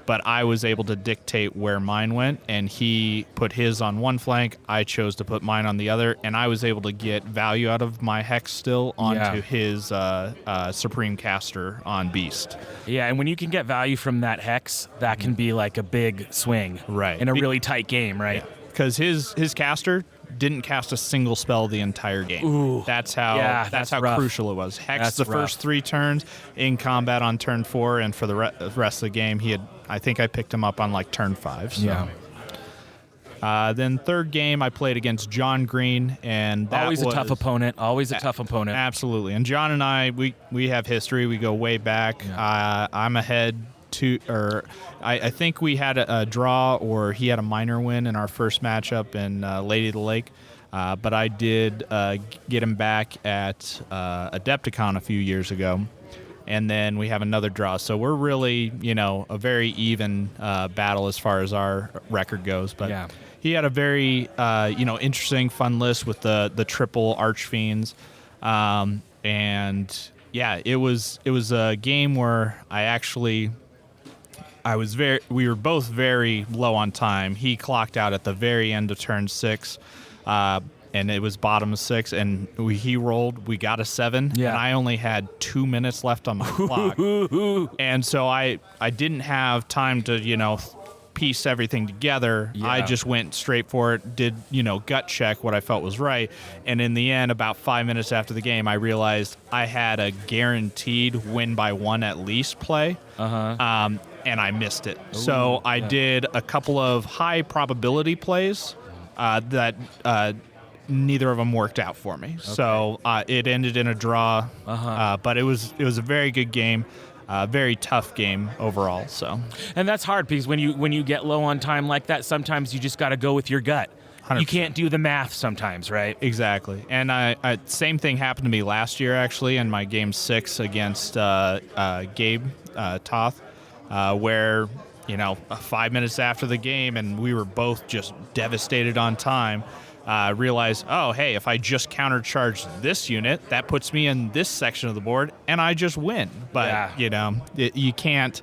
but I was able to dictate where mine went, and he put his on one flank. I chose to put mine on the other, and I was able to get value out of my Hex still onto his Supreme Caster on Beast. Yeah, and when you can get value from that Hex, that can be like a big swing in a really tight game, right? Because his caster didn't cast a single spell the entire game. Ooh. That's how rough. crucial it was. Hex That's the rough. first 3 turns in combat on turn 4, and for the rest of the game, I think I picked him up on like turn 5. So. Yeah. Then third game, I played against John Green, and that Always was a tough opponent. Always a tough opponent. Absolutely. And John and I, we have history. We go way back. Yeah. I'm ahead. I think we had a draw, or he had a minor win in our first matchup in Lady of the Lake. But I did get him back at Adepticon a few years ago. And then we have another draw. So we're really, a very even battle as far as our record goes. But he had a very, interesting, fun list with the triple Archfiends. And yeah, it was a game where we were both very low on time. He clocked out at the very end of turn 6, and it was bottom of 6, and he rolled. We got a 7, and I only had 2 minutes left on my clock. And so I didn't have time to, piece everything together. Yeah. I just went straight for it, did, gut check what I felt was right. And in the end, about 5 minutes after the game, I realized I had a guaranteed win by one at least play. And I missed it. So I did a couple of high probability plays that neither of them worked out for me. Okay. So it ended in a draw. But it was a very good game. Very tough game overall. So, and that's hard because when you get low on time like that, sometimes you just got to go with your gut. 100%. You can't do the math sometimes, right? Exactly. And I same thing happened to me last year actually in my game 6 against Gabe Toth, where 5 minutes after the game, and we were both just devastated on time. Realize, oh, hey, if I just countercharge this unit, that puts me in this section of the board, and I just win. But, you can't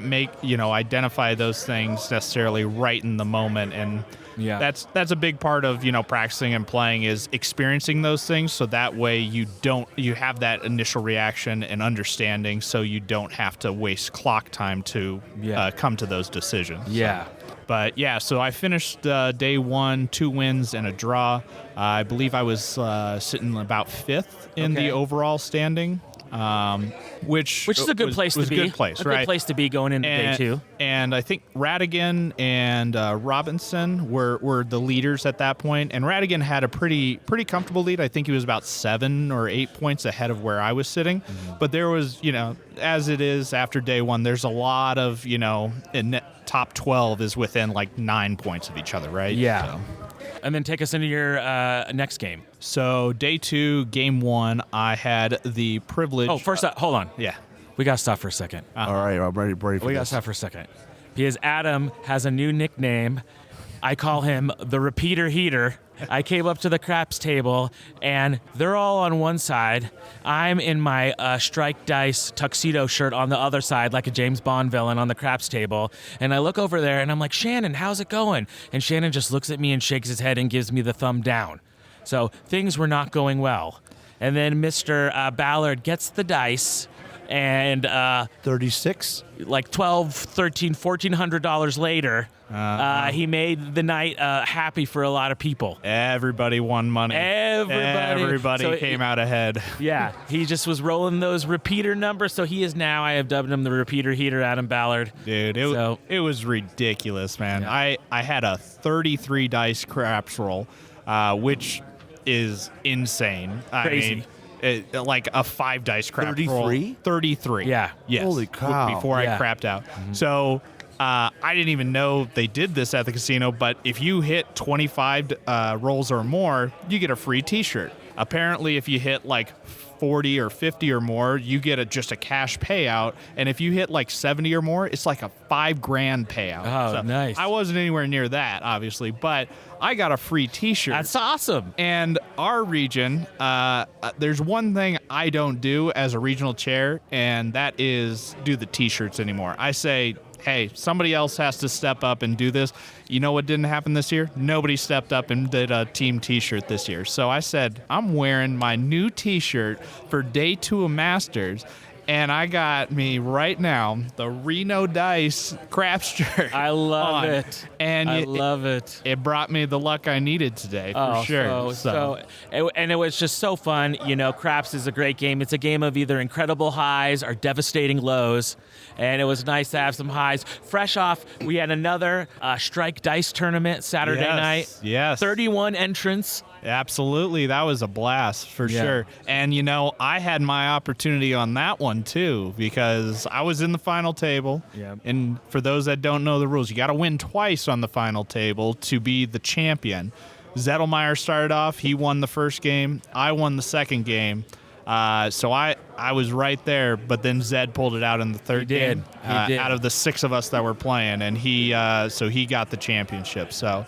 make, identify those things necessarily right in the moment. And that's a big part of, practicing and playing is experiencing those things. So that way you have that initial reaction and understanding, so you don't have to waste clock time to come to those decisions. Yeah. But so I finished day 1, 2 wins and a draw. I believe I was sitting about 5th in the overall standing, which is a good place to be. Good place, right? Good place to be going into day 2. And I think Radigan and Robinson were the leaders at that point. And Radigan had a pretty comfortable lead. I think he was about 7 or 8 points ahead of where I was sitting. Mm-hmm. But there was, as it is after day 1, there's a lot of, top 12 is within like 9 points of each other, right? Yeah. So. And then take us into your next game. So day 2, game 1, I had the privilege. Oh, first up, hold on. Yeah. We got to stop for a second. All right, I'm ready for We got to stop for a second. Because Adam has a new nickname. I call him the Repeater Heater. I came up to the craps table, and they're all on one side. I'm in my strike dice tuxedo shirt on the other side, like a James Bond villain on the craps table. And I look over there, and I'm like, Shannon, how's it going? And Shannon just looks at me and shakes his head and gives me the thumb down. So things were not going well. And then Mr. Ballard gets the dice, and 36, like $1,200, $1,300, $1,400 later, he made the night happy for a lot of people. Everybody won money. Everybody came out ahead. Yeah, he just was rolling those repeater numbers. So he is now, I have dubbed him the Repeater Heater, Adam Ballard. Dude, it was ridiculous, man. Yeah. I had a 33 dice craps roll, which is insane. Crazy. I mean, like a 5 dice crap 33? 33. Yeah. Yes. Holy cow. Before I crapped out. Mm-hmm. So I didn't even know they did this at the casino, but if you hit 25 rolls or more, you get a free T-shirt. Apparently, if you hit like 40 or 50 or more, you get just a cash payout. And if you hit like 70 or more, it's like a $5,000 payout. Oh, so nice. I wasn't anywhere near that, obviously, but I got a free T-shirt. That's awesome. And our region, there's one thing I don't do as a regional chair, and that is do the T-shirts anymore. I say, hey, somebody else has to step up and do this. You know what didn't happen this year? Nobody stepped up and did a team T-shirt this year. So I said, I'm wearing my new T-shirt for day 2 of Masters, and I got me right now the Reno Dice craps shirt. I love it. And I love it. It brought me the luck I needed today, for sure. And it was just so fun. Craps is a great game. It's a game of either incredible highs or devastating lows. And it was nice to have some highs. Fresh off, we had another strike dice tournament Saturday night. Yes. 31 entrants. Absolutely. That was a blast for sure. And, I had my opportunity on that one, too, because I was in the final table. Yep. And for those that don't know the rules, you got to win twice on the final table to be the champion. Zettelmeyer started off. He won the first game. I won the second game. So I was right there, but then Zed pulled it out in the third game. He did. Out of the 6 of us that were playing, and he got the championship. So,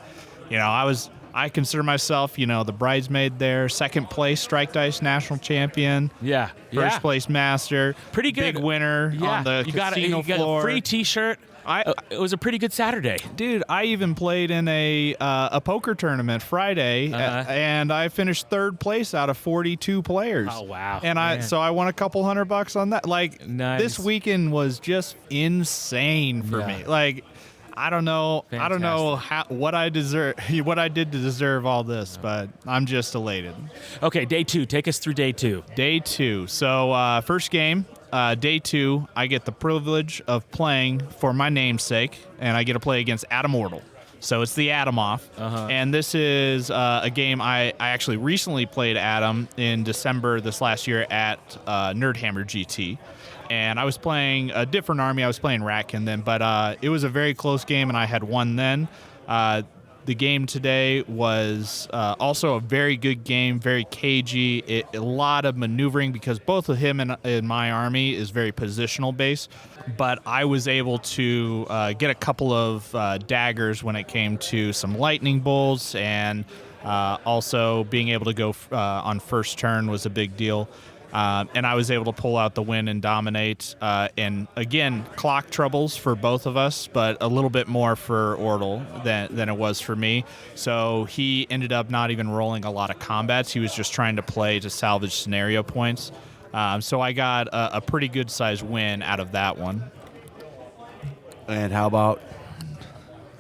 I consider myself, the bridesmaid there, second place strike dice national champion. Yeah. First place master. Pretty good. Big winner on the casino you got floor. a free T-shirt. It was a pretty good Saturday. Dude, I even played in a poker tournament Friday, and I finished 3rd place out of 42 players. Oh, wow. And I won a couple $100 on that. Like, nice. This weekend was just insane for me. Like, I don't know. I don't know what I deserve, what I did to deserve all this, but I'm just elated. Okay, day 2. Take us through day 2. Day 2. So first game, day 2, I get the privilege of playing for my namesake, and I get to play against Adam Ortle. So it's the Adam off, and this is a game I actually recently played Adam in December this last year at Nerdhammer GT. And I was playing a different army. I was playing Ratkin then, but it was a very close game, and I had won then. The game today was also a very good game, very cagey, a lot of maneuvering because both of him and my army is very positional based. But I was able to get a couple of daggers when it came to some lightning bolts, and also being able to go on first turn was a big deal. And I was able to pull out the win and dominate. And again, clock troubles for both of us, but a little bit more for Ortle than it was for me. So he ended up not even rolling a lot of combats. He was just trying to play to salvage scenario points. So I got a pretty good sized win out of that one. And how about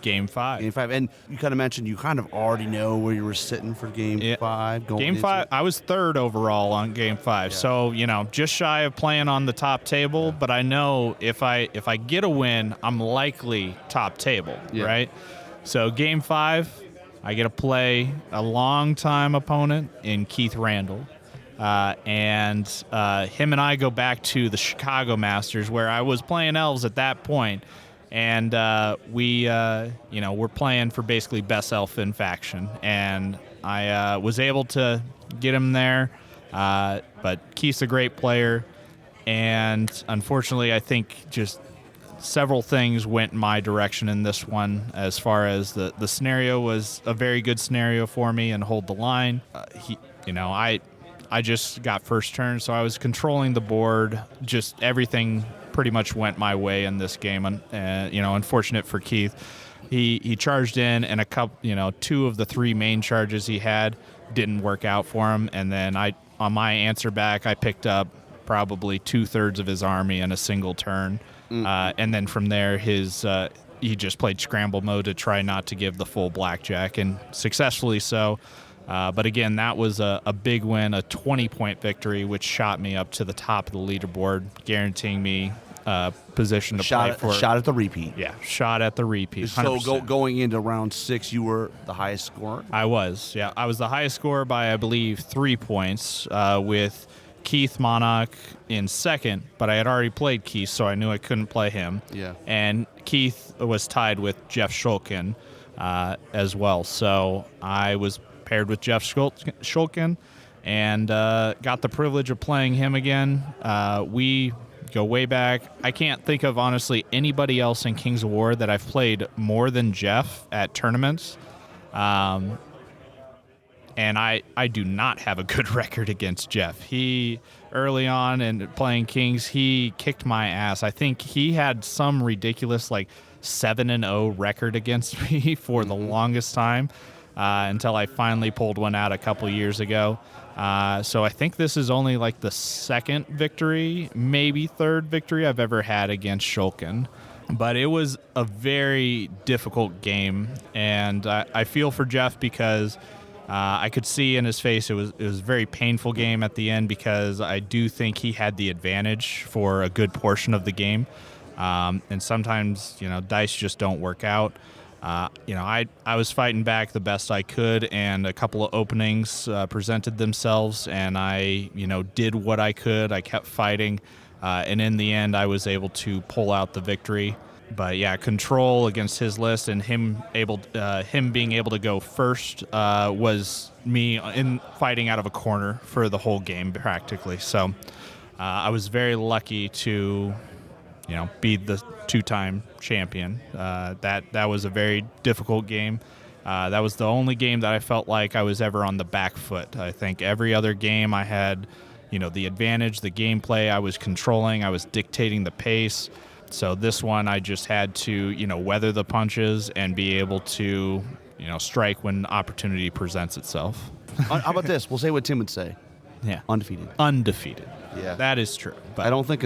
Game 5? Game 5. And you kind of mentioned you kind of already know where you were sitting for Game 5. Game 5, I was third overall on Game 5. Yeah. So, just shy of playing on the top table, but I know if I get a win, I'm likely top table, right? So Game 5, I get to play a longtime opponent in Keith Randall. And him and I go back to the Chicago Masters, where I was playing elves at that point. And we're playing for basically best elf in faction, and I was able to get him there. But Keith's a great player, and unfortunately, I think just several things went my direction in this one. As far as the scenario was a very good scenario for me, and hold the line. I just got first turn, so I was controlling the board. Just everything pretty much went my way in this game, and unfortunate for Keith, he charged in, and a couple, 2 of the 3 main charges he had didn't work out for him, and then on my answer back, I picked up probably 2/3 of his army in a single turn, and then from there he just played scramble mode to try not to give the full blackjack, and successfully so. But again, that was a big win, a 20-point victory, which shot me up to the top of the leaderboard, guaranteeing me position to play for. Shot at the repeat. Yeah, shot at the repeat. 100%. So going into round 6, you were the highest scorer? I was, yeah. I was the highest scorer by, I believe, 3 points, with Keith Monarch in second, but I had already played Keith, so I knew I couldn't play him. Yeah. And Keith was tied with Jeff Shulkin as well, so I was paired with Jeff Shulkin, and got the privilege of playing him again. We go way back. I can't think of, honestly, anybody else in Kings of War that I've played more than Jeff at tournaments. And I do not have a good record against Jeff. He, early on in playing Kings, he kicked my ass. I think he had some ridiculous, 7-0 record against me for the longest time. Until I finally pulled one out a couple years ago. So I think this is only the second victory, maybe third victory I've ever had against Shulkin. But it was a very difficult game, and I feel for Jeff because I could see in his face it was a very painful game at the end, because I do think he had the advantage for a good portion of the game. And sometimes, dice just don't work out. I was fighting back the best I could, and a couple of openings presented themselves, and I, did what I could. I kept fighting, and in the end, I was able to pull out the victory. But yeah, control against his list, and him being able to go first was me in fighting out of a corner for the whole game practically. So I was very lucky to be the 2-time champion. That was a very difficult game. That was the only game that I felt like I was ever on the back foot. I think every other game I had, the advantage, the gameplay, I was controlling, I was dictating the pace. So this one I just had to, weather the punches and be able to, strike when opportunity presents itself. How about this? We'll say what Tim would say. Yeah. Undefeated. Undefeated. Yeah. That is true. But I don't think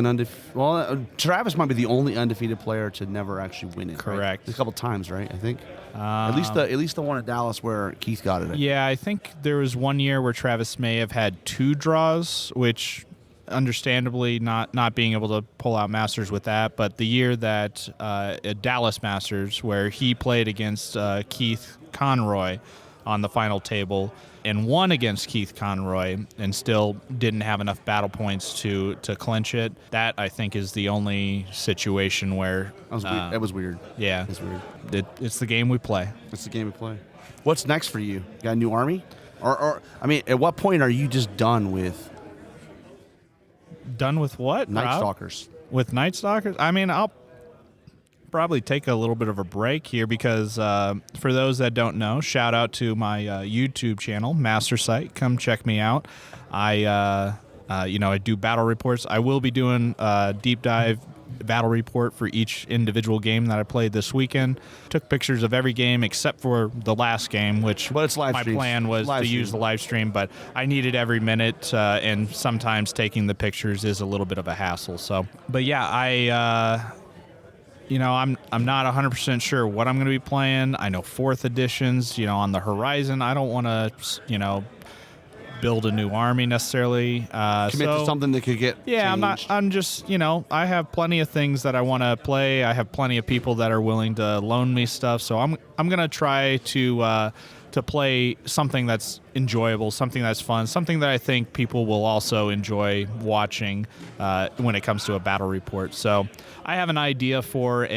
Travis might be the only undefeated player to never actually win it. Correct. Right? A couple times, right? I think. At least the one at Dallas where Keith got it. Yeah, I think there was one year where Travis may have had 2 draws, which understandably not being able to pull out Masters with that. But the year that at Dallas Masters, where he played against Keith Conroy on the final table and won against Keith Conroy and still didn't have enough battle points to clinch it. That, I think, is the only situation where... That was weird. Yeah. It was weird. It's the game we play. It's the game we play. What's next for you? Got a new army? Or I mean, at what point are you just done with... Done with what, Night Rob? Stalkers? With Night Stalkers? I mean, I'll probably take a little bit of a break here because for those that don't know, shout out to my YouTube channel, Master Site. Come check me out. I do battle reports. I will be doing a deep dive battle report for each individual game that I played this weekend. Took pictures of every game except for the last game, which But it's live my streams. plan was Live to use stream. the live stream, but I needed every minute, and sometimes taking the pictures is a little bit of a hassle. So, but yeah, I'm not 100% sure what I'm going to be playing. I know 4th editions, on the horizon. I don't want to, build a new army necessarily. Commit to something that could get changed. I'm just, I have plenty of things that I want to play. I have plenty of people that are willing to loan me stuff. So I'm going to try to play something that's enjoyable, something that's fun, something that I think people will also enjoy watching when it comes to a battle report. So I have an idea for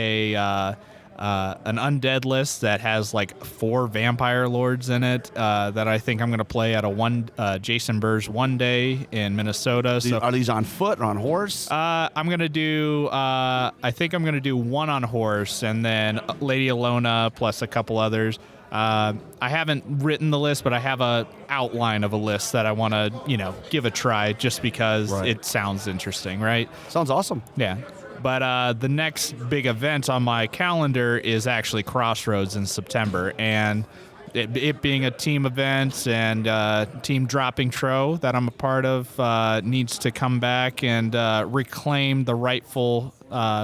an undead list that has like 4 vampire lords in it that I think I'm going to play at a Jason Burr's one day in Minnesota. So Are these on foot or on horse? I'm going to do I think I'm going to do 1 on horse and then Lady Alona plus a couple others. I haven't written the list, but I have a outline of a list that I want to, give a try just because it sounds interesting, right? Sounds awesome. Yeah. But the next big event on my calendar is actually Crossroads in September. And it being a team event and team dropping tro that I'm a part of needs to come back and reclaim the rightful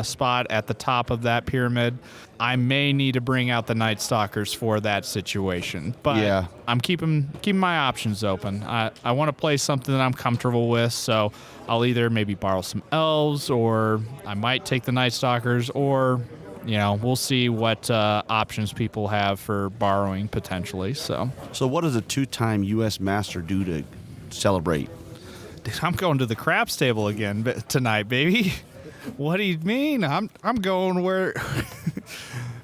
spot at the top of that pyramid. I may need to bring out the Night Stalkers for that situation. But Yeah. I'm keeping my options open. I want to play something that I'm comfortable with, so I'll either maybe borrow some elves, or I might take the Night Stalkers, or we'll see what options people have for borrowing potentially. So what does a 2-time U.S. Master do to celebrate? dude, I'm going to the craps table again tonight, baby. What do you mean? I'm going where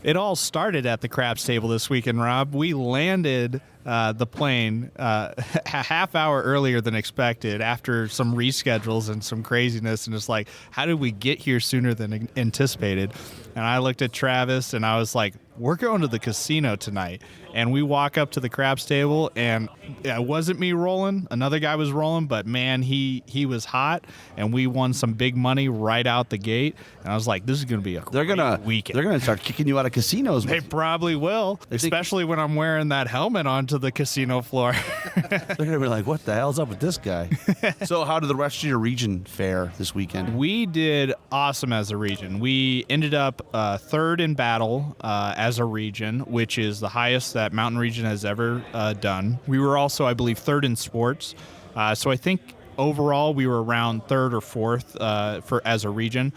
it all started at the craps table this weekend, Rob. We landed the plane a half hour earlier than expected after some reschedules and some craziness. And it's like, how did we get here sooner than anticipated? And I looked at Travis and I was like, we're going to the casino tonight. And we walk up to the craps table, and it wasn't me rolling. Another guy was rolling, but man, he was hot, and we won some big money right out the gate. And I was like, this is going to be a great weekend. They're gonna start kicking you out of casinos. They probably will, especially when I'm wearing that helmet onto the casino floor. They're gonna be like, what the hell's up with this guy? So how did the rest of your region fare this weekend? We did awesome as a region. We ended up 3rd in battle as a region, which is the highest that Mountain Region has ever done. We were also, I believe, 3rd in sports. So I think overall we were around 3rd or 4th for as a region,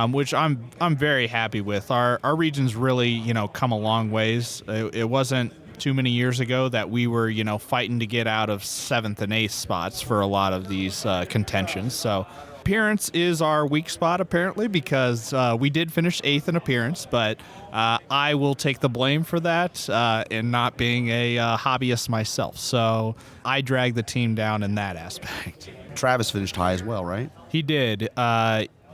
which I'm very happy with. Our region's really come a long ways. It wasn't too many years ago that we were fighting to get out of 7th and 8th spots for a lot of these contentions. So appearance is our weak spot apparently, because we did finish 8th in appearance, but I will take the blame for that in not being a hobbyist myself. So I dragged the team down in that aspect. Travis finished high as well, right? He did.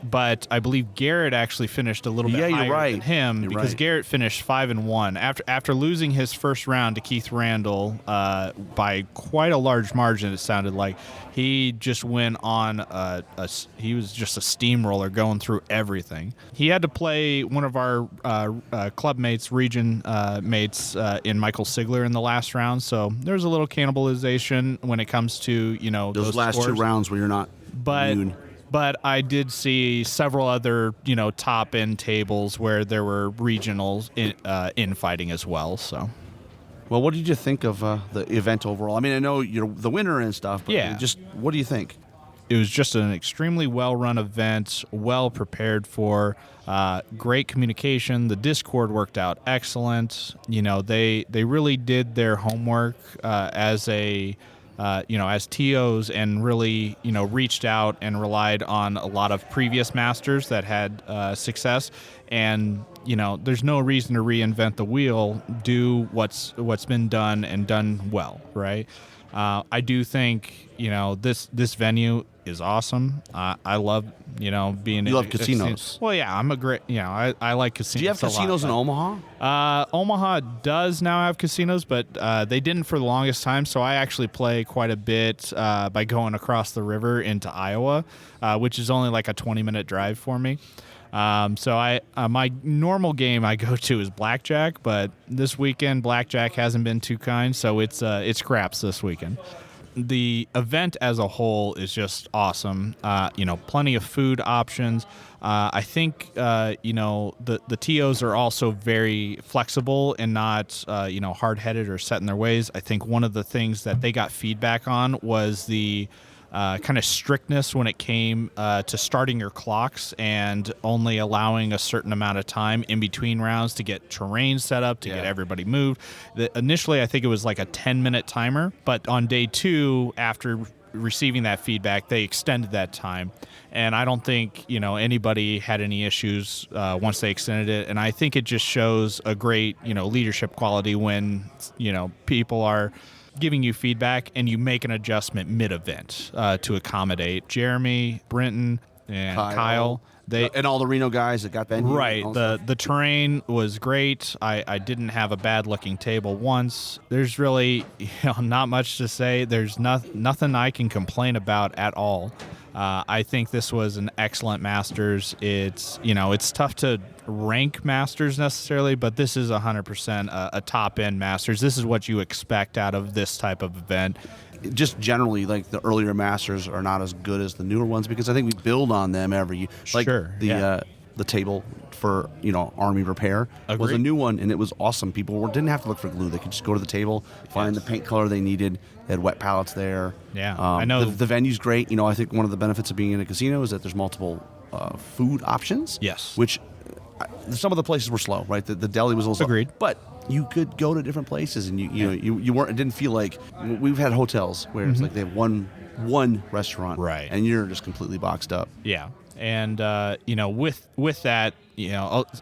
but I believe Garrett actually finished a little bit higher than him because Garrett finished 5-1 after losing his first round to Keith Randall by quite a large margin. It sounded like he just went on he was just a steamroller going through everything. He had to play one of our club mates, region mates, in Michael Sigler in the last round, so there's a little cannibalization when it comes to those last scores. 2 rounds where you're not immune. But I did see several other, top end tables where there were regionals infighting as well. So, well, what did you think of the event overall? I mean, I know you're the winner and stuff, but just what do you think? It was just an extremely well-run event, well prepared for, great communication. The Discord worked out excellent. They really did their homework as TOs and really, reached out and relied on a lot of previous masters that had success. And, there's no reason to reinvent the wheel. Do what's been done and done well, right? I do think, this venue is awesome. I love, being. You love casinos. Well, yeah, I'm a great. I like casinos. Do you have casinos in Omaha? Omaha does now have casinos, but they didn't for the longest time. So I actually play quite a bit by going across the river into Iowa, which is only like a 20-minute drive for me. So my normal game I go to is blackjack, but this weekend blackjack hasn't been too kind, so it's craps this weekend. The event as a whole is just awesome. Plenty of food options. I think the TOs are also very flexible and not hard-headed or set in their ways. I think one of the things that they got feedback on was the kind of strictness when it came to starting your clocks and only allowing a certain amount of time in between rounds to get terrain set up, to get everybody moved. Initially, I think it was like a 10-minute timer, but on day 2, after receiving that feedback, they extended that time. And I don't think, anybody had any issues once they extended it. And I think it just shows a great, leadership quality when, people are giving you feedback and you make an adjustment mid-event to accommodate Jeremy, Brinton, and Kyle. And all the Reno guys that got venue. Right. The terrain was great. I didn't have a bad-looking table once. There's really not much to say. There's nothing I can complain about at all. I think this was an excellent Masters. It's tough to rank Masters necessarily, but this is 100% a top-end Masters. This is what you expect out of this type of event. Just generally, like the earlier Masters are not as good as the newer ones because I think we build on them every year. Like the table for Army repair was a new one, and it was awesome. People didn't have to look for glue; they could just go to the table, find the paint color they needed. They had wet palettes there. Yeah, I know the venue's great. I think one of the benefits of being in a casino is that there's multiple food options. Yes, which some of the places were slow. Right, the deli was a little slow. Agreed, but you could go to different places, and you weren't. It didn't feel like we've had hotels where it's like they have one restaurant, right, and you're just completely boxed up. Yeah. And with that,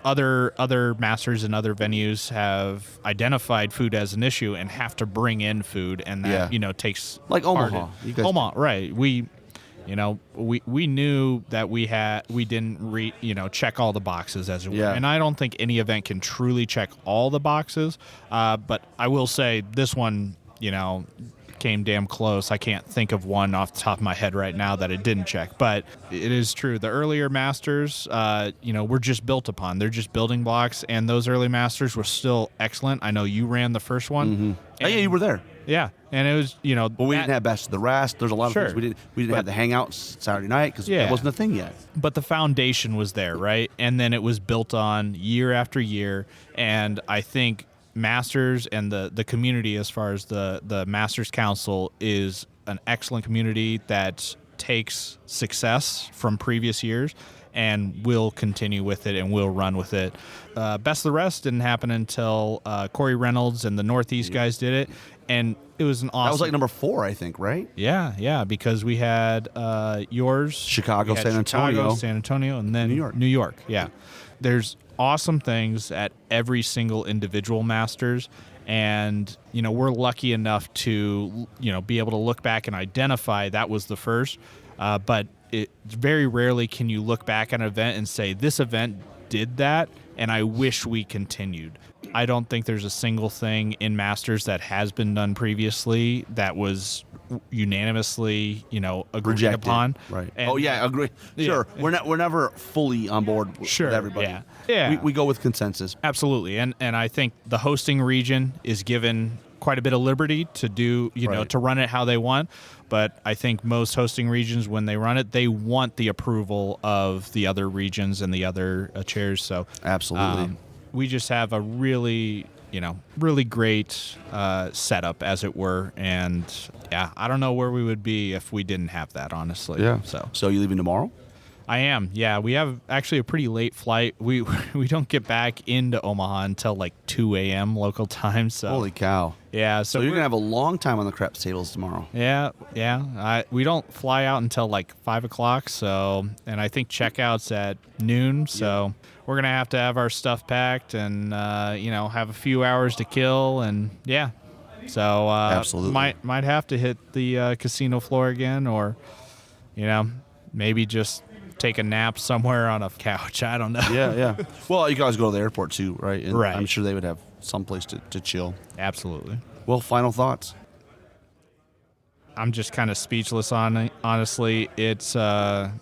other masters and other venues have identified food as an issue and have to bring in food, and that takes like Omaha. Omaha, right? We knew that we didn't check all the boxes as it were, and I don't think any event can truly check all the boxes. But I will say this one, came damn close. I can't think of one off the top of my head right now that it didn't check, but it is true. The earlier Masters, were just built upon. They're just building blocks, and those early Masters were still excellent. I know you ran the first one. Mm-hmm. Oh, yeah, you were there. Yeah, and it was, Well, we didn't have Best of the Rest. There's a lot of things. We didn't have the Hangouts Saturday night because that wasn't a thing yet. But the foundation was there, right? And then it was built on year after year, and I think Masters and the community, as far as the Masters Council, is an excellent community that takes success from previous years and will continue with it and will run with it. Best of the Rest didn't happen until Corey Reynolds and the Northeast guys did it, and it was an awesome. That was like number 4, I think, right? Yeah, because we had yours, Chicago, San Antonio, and then New York. Yeah, there's awesome things at every single individual Masters, and we're lucky enough to be able to look back and identify that was the first, but very rarely can you look back at an event and say, this event did that, and I wish we continued. I don't think there's a single thing in Masters that has been done previously that was unanimously, agreed Rejected. upon. Right. And, agree. Sure. We're never fully on board with everybody. Yeah. Yeah. We go with consensus. Absolutely. And I think the hosting region is given quite a bit of liberty to do, to run it how they want. But I think most hosting regions, when they run it, they want the approval of the other regions and the other chairs. So absolutely, we just have a really great setup, as it were. And yeah, I don't know where we would be if we didn't have that, honestly. Yeah. So you leaving tomorrow? I am. Yeah, we have actually a pretty late flight. We don't get back into Omaha until like 2 a.m. local time. So holy cow. Yeah. So you're gonna have a long time on the craps tables tomorrow. Yeah. We don't fly out until like 5 o'clock. So, and I think checkout's at noon. So we're gonna have to have our stuff packed and have a few hours to kill. And yeah. So absolutely might have to hit the casino floor again, or maybe just take a nap somewhere on a couch. I don't know. Yeah. Well, you guys go to the airport too, right? And right. I'm sure they would have some place to chill. Absolutely. Well, final thoughts. I'm just kind of speechless honestly. It's I'm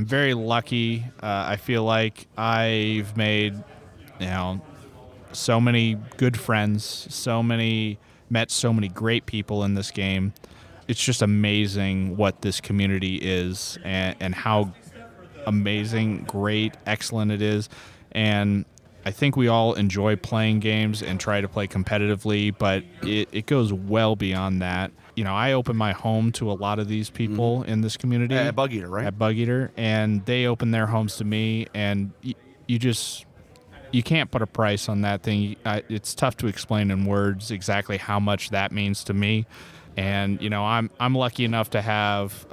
very lucky. I feel like I've made so many good friends, met so many great people in this game. It's just amazing what this community is and how amazing, great, excellent it is. And I think we all enjoy playing games and try to play competitively, but it goes well beyond that. I open my home to a lot of these people in this community. At Bug Eater, right? At Bug Eater, and they open their homes to me, and you can't put a price on that thing. It's tough to explain in words exactly how much that means to me. And I'm lucky enough to have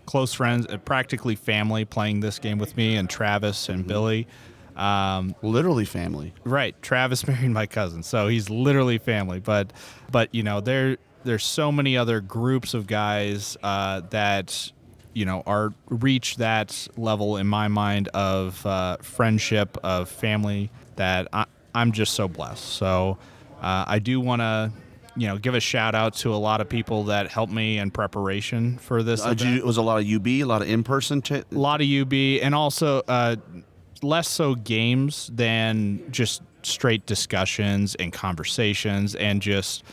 close friends, practically family, playing this game with me, and Travis and Billy. Literally family. Right. Travis married my cousin, so he's literally family. But there's so many other groups of guys that reach that level in my mind of friendship, of family, that I'm just so blessed. So I do want to give a shout out to a lot of people that helped me in preparation for this event. Was a lot of UB, a lot of in-person? A lot of UB, and also less so games than just straight discussions and conversations, and just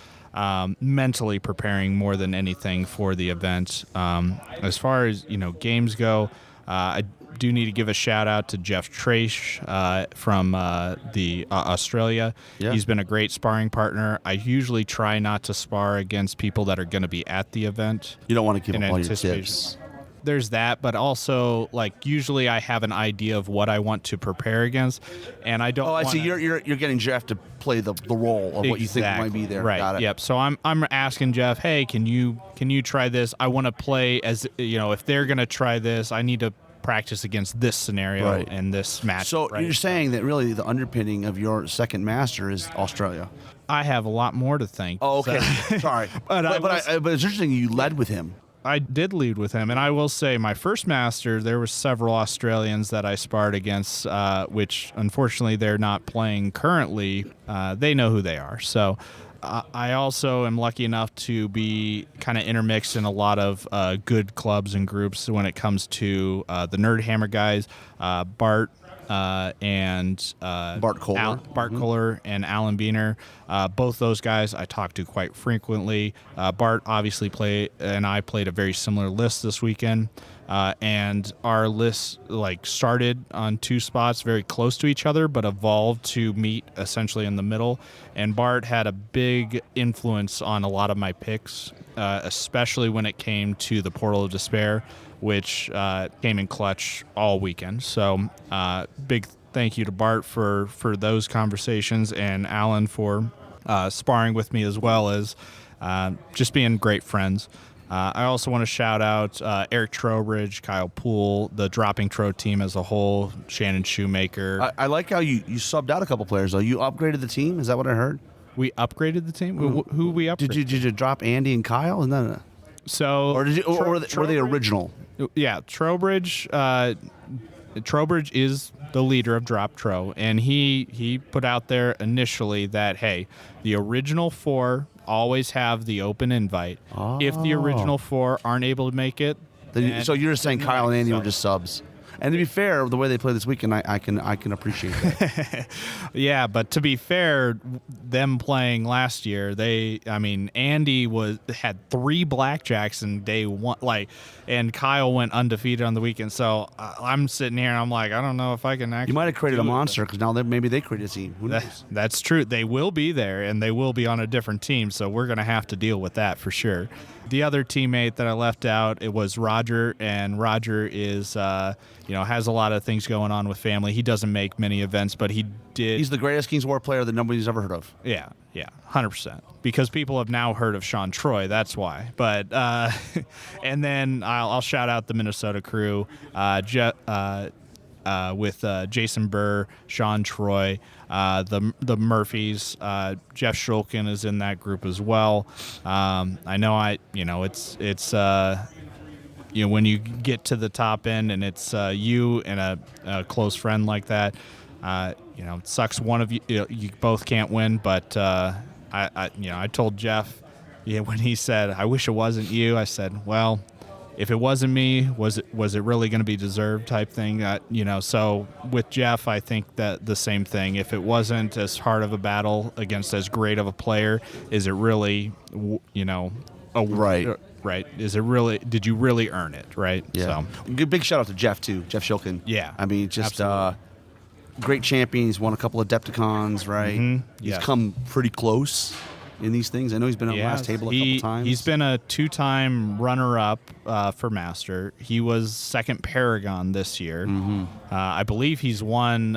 mentally preparing more than anything for the event. As far as games go, I do need to give a shout out to Jeff Trace from Australia. Yeah. He's been a great sparring partner. I usually try not to spar against people that are going to be at the event. You don't want to give up all your tips. There's that, but also usually I have an idea of what I want to prepare against, and I don't. Oh, I see. You're getting Jeff to play the role of what you think might be there. Right. Got it. Yep. So I'm asking Jeff, hey, can you try this? I want to play as if they're gonna try this, I need to practice against this scenario and this match. So you're saying that really the underpinning of your second master is Australia. I have a lot more to thank. Oh, okay. So. Sorry, but it's interesting you led with him. I did lead with him, and I will say my first master, there were several Australians that I sparred against, which unfortunately they're not playing currently. They know who they are. So I also am lucky enough to be kind of intermixed in a lot of good clubs and groups when it comes to the Nerd Hammer guys, Bart and Bart Kohler. Bart Kohler and Alan Beener. Both those guys I talk to quite frequently. Bart obviously played a very similar list this weekend. And our list started on two spots very close to each other, but evolved to meet essentially in the middle. And Bart had a big influence on a lot of my picks, especially when it came to the Portal of Despair, which came in clutch all weekend. So big thank you to Bart for those conversations, and Alan for sparring with me, as well as just being great friends. I also want to shout out Eric Trowbridge, Kyle Poole, the Dropping Tro team as a whole, Shannon Shoemaker. I like how you subbed out a couple players, though. You upgraded the team? Is that what I heard? We upgraded the team? Who we upgraded? Did you drop Andy and Kyle? No. So Or were they original? Yeah, Trowbridge. Trowbridge is the leader of Drop Tro, and he put out there initially that, hey, the original 4 always have the open invite. If the original 4 aren't able to make it, So you're just saying Kyle and Andy were just subs. And to be fair, the way they play this weekend, I can appreciate that. yeah, but to be fair, them playing last year, Andy had 3 blackjacks in day 1, and Kyle went undefeated on the weekend. So I'm sitting here and I'm like, I don't know if I can actually. You might have created a monster because now maybe they created a team. Who knows? That's true. They will be there, and they will be on a different team. So we're going to have to deal with that for sure. The other teammate that I left out, it was Roger, and Roger is, has a lot of things going on with family. He doesn't make many events, but he did. He's the greatest Kings War player that nobody's ever heard of. Yeah, 100%. Because people have now heard of Sean Troy, that's why. But and then I'll shout out the Minnesota crew, with Jason Burr, Sean Troy, the Murphys. Jeff Shulkin is in that group as well. I know it's when you get to the top end and it's you and a close friend like that, it sucks one of you both can't win. But I told Jeff, when he said, "I wish it wasn't you," I said, well, if it wasn't me, was it really going to be deserved type thing? So with Jeff, I think that the same thing. If it wasn't as hard of a battle against as great of a player, is it really, Right. Right. Is it really, did you really earn it? Right. Yeah. So. Big shout out to Jeff, too. Jeff Shulkin. Yeah. I mean, just great champion. He's won a couple of Adepticons, right? Mm-hmm. He's come pretty close in these things. I know he's been on the last table a couple times. He's been a 2-time runner-up for Master. He was second Paragon this year. Mm-hmm. I believe he's won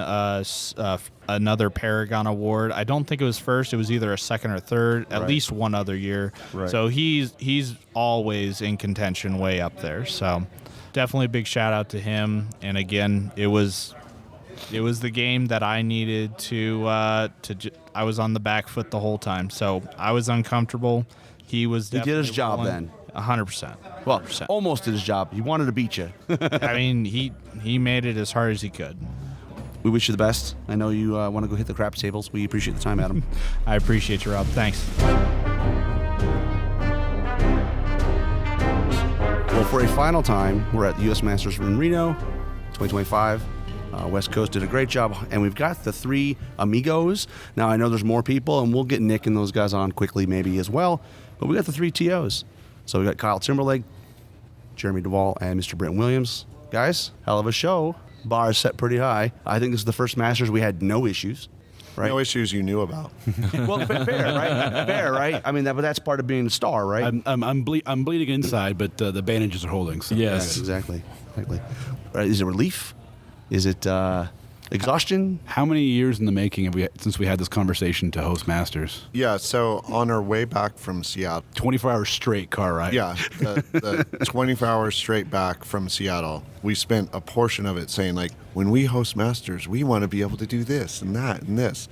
another Paragon award. I don't think it was first. It was either a second or third, at least one other year. Right. So he's always in contention way up there. So definitely a big shout-out to him. And again, it was the game that I needed to I was on the back foot the whole time, so I was uncomfortable. He did his job then. 100%. Well, 100%. almost did his job. He wanted to beat you. I mean, he made it as hard as he could. We wish you the best. I know you want to go hit the craps tables. We appreciate the time, Adam. I appreciate you, Rob. Thanks. Well, for a final time, we're at the U.S. Masters in Reno, 2025. West Coast did a great job, and we've got the 3 amigos. Now, I know there's more people, and we'll get Nick and those guys on quickly maybe as well, but we got the 3 TOs. So we got Kyle Timberlake, Jeremy Duvall, and Mr. Brinton Williams. Guys, hell of a show. Bar is set pretty high. I think this is the first Masters we had no issues. Right? No issues you knew about. Well, fair, right? Fair, right? I mean, but that's part of being a star, right? I'm bleeding inside, but the bandages are holding. So. Yes. Exactly. Is it relief? Is it exhaustion? How many years in the making have we since we had this conversation to host Masters? Yeah, so on our way back from Seattle. 24 hours straight car ride. Yeah, the 24 hours straight back from Seattle. We spent a portion of it saying, like, when we host Masters, we want to be able to do this and that and this.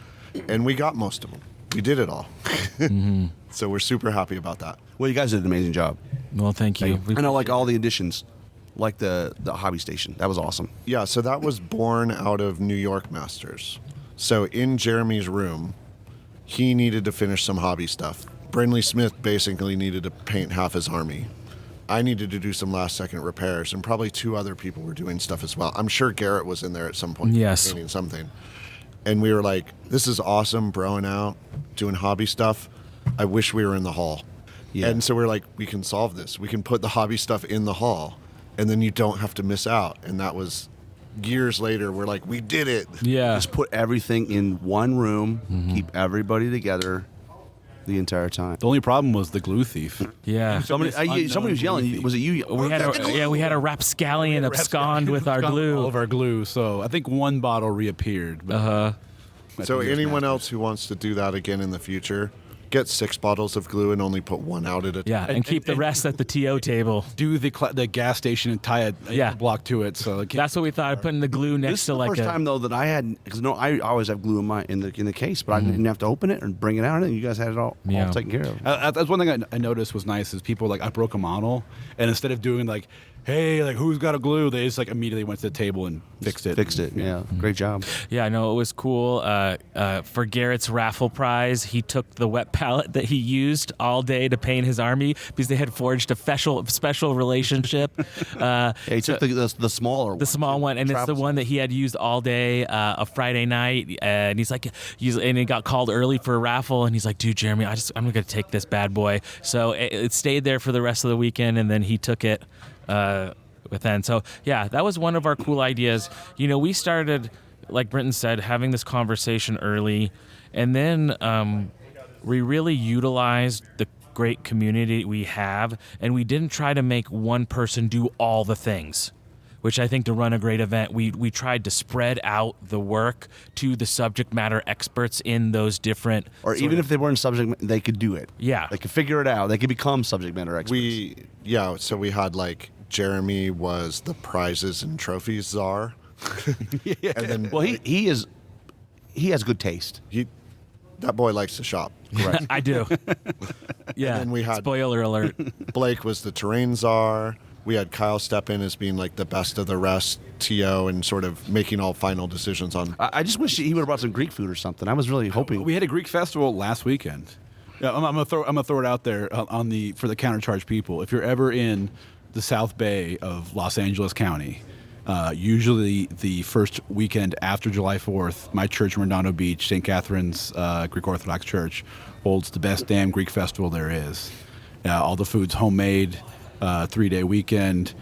And we got most of them. We did it all. Mm-hmm. So we're super happy about that. Well, you guys did an amazing job. Well, thank you. I know, like all the additions. Like the hobby station. That was awesome. Yeah, so that was born out of New York Masters. So in Jeremy's room, he needed to finish some hobby stuff. Brindley Smith basically needed to paint half his army. I needed to do some last-second repairs, and probably 2 other people were doing stuff as well. I'm sure Garrett was in there at some point painting something. And we were like, this is awesome, broing out, doing hobby stuff. I wish we were in the hall. Yeah. And so we're like, we can solve this. We can put the hobby stuff in the hall. And then you don't have to miss out. And that was years later. We're like, we did it. Yeah. Just put everything in one room, keep everybody together the entire time. The only problem was the glue thief. Yeah. Somebody was yelling. Was it you? We had a rapscallion abscond with our glue. All of our glue. So I think one bottle reappeared. So anyone else who wants to do that again in the future, get 6 bottles of glue and only put 1 out at a time. Yeah, and keep the rest at the TO table. Do the gas station and tie a block to it. So that's what we thought. Putting the glue next to like the first time though that I had, because I always have glue in the case, but I didn't have to open it and bring it out, and you guys had it all taken care of. That's one thing I noticed was nice is people like I broke a model, and instead of doing like, hey, like who's got a glue, they just like immediately went to the table and fixed it. Yeah, great job. Yeah, no, it was cool. For Garrett's raffle prize, he took the wet palette that he used all day to paint his army because they had forged a special relationship. He took the smaller one. The small one, and it's the one that he had used all day, a Friday night. And and he got called early for a raffle, and he's like, dude, Jeremy, I'm going to take this bad boy. So it stayed there for the rest of the weekend, and then he took it within. So, yeah, that was one of our cool ideas. We started, like Brinton said, having this conversation early, and then we really utilized the great community we have, and we didn't try to make one person do all the things, which I think to run a great event, we tried to spread out the work to the subject matter experts in those different... Or even if they weren't subject, they could do it. Yeah. They could figure it out. They could become subject matter experts. So we had like Jeremy was the prizes and trophies czar. Yeah. And then, he has good taste. That boy likes to shop. Correct. I do. Yeah. And then we had spoiler alert. Blake was the terrain czar. We had Kyle step in as being like the best of the rest, TO, and sort of making all final decisions on. I just wish he would have brought some Greek food or something. I was really hoping. We had a Greek festival last weekend. Yeah, I'm gonna throw it out there for the countercharge people. If you're ever in the South Bay of Los Angeles County, usually the first weekend after July 4th, my church in Redondo Beach, St. Catherine's Greek Orthodox Church, holds the best damn Greek festival there is. All the food's homemade, 3-day weekend.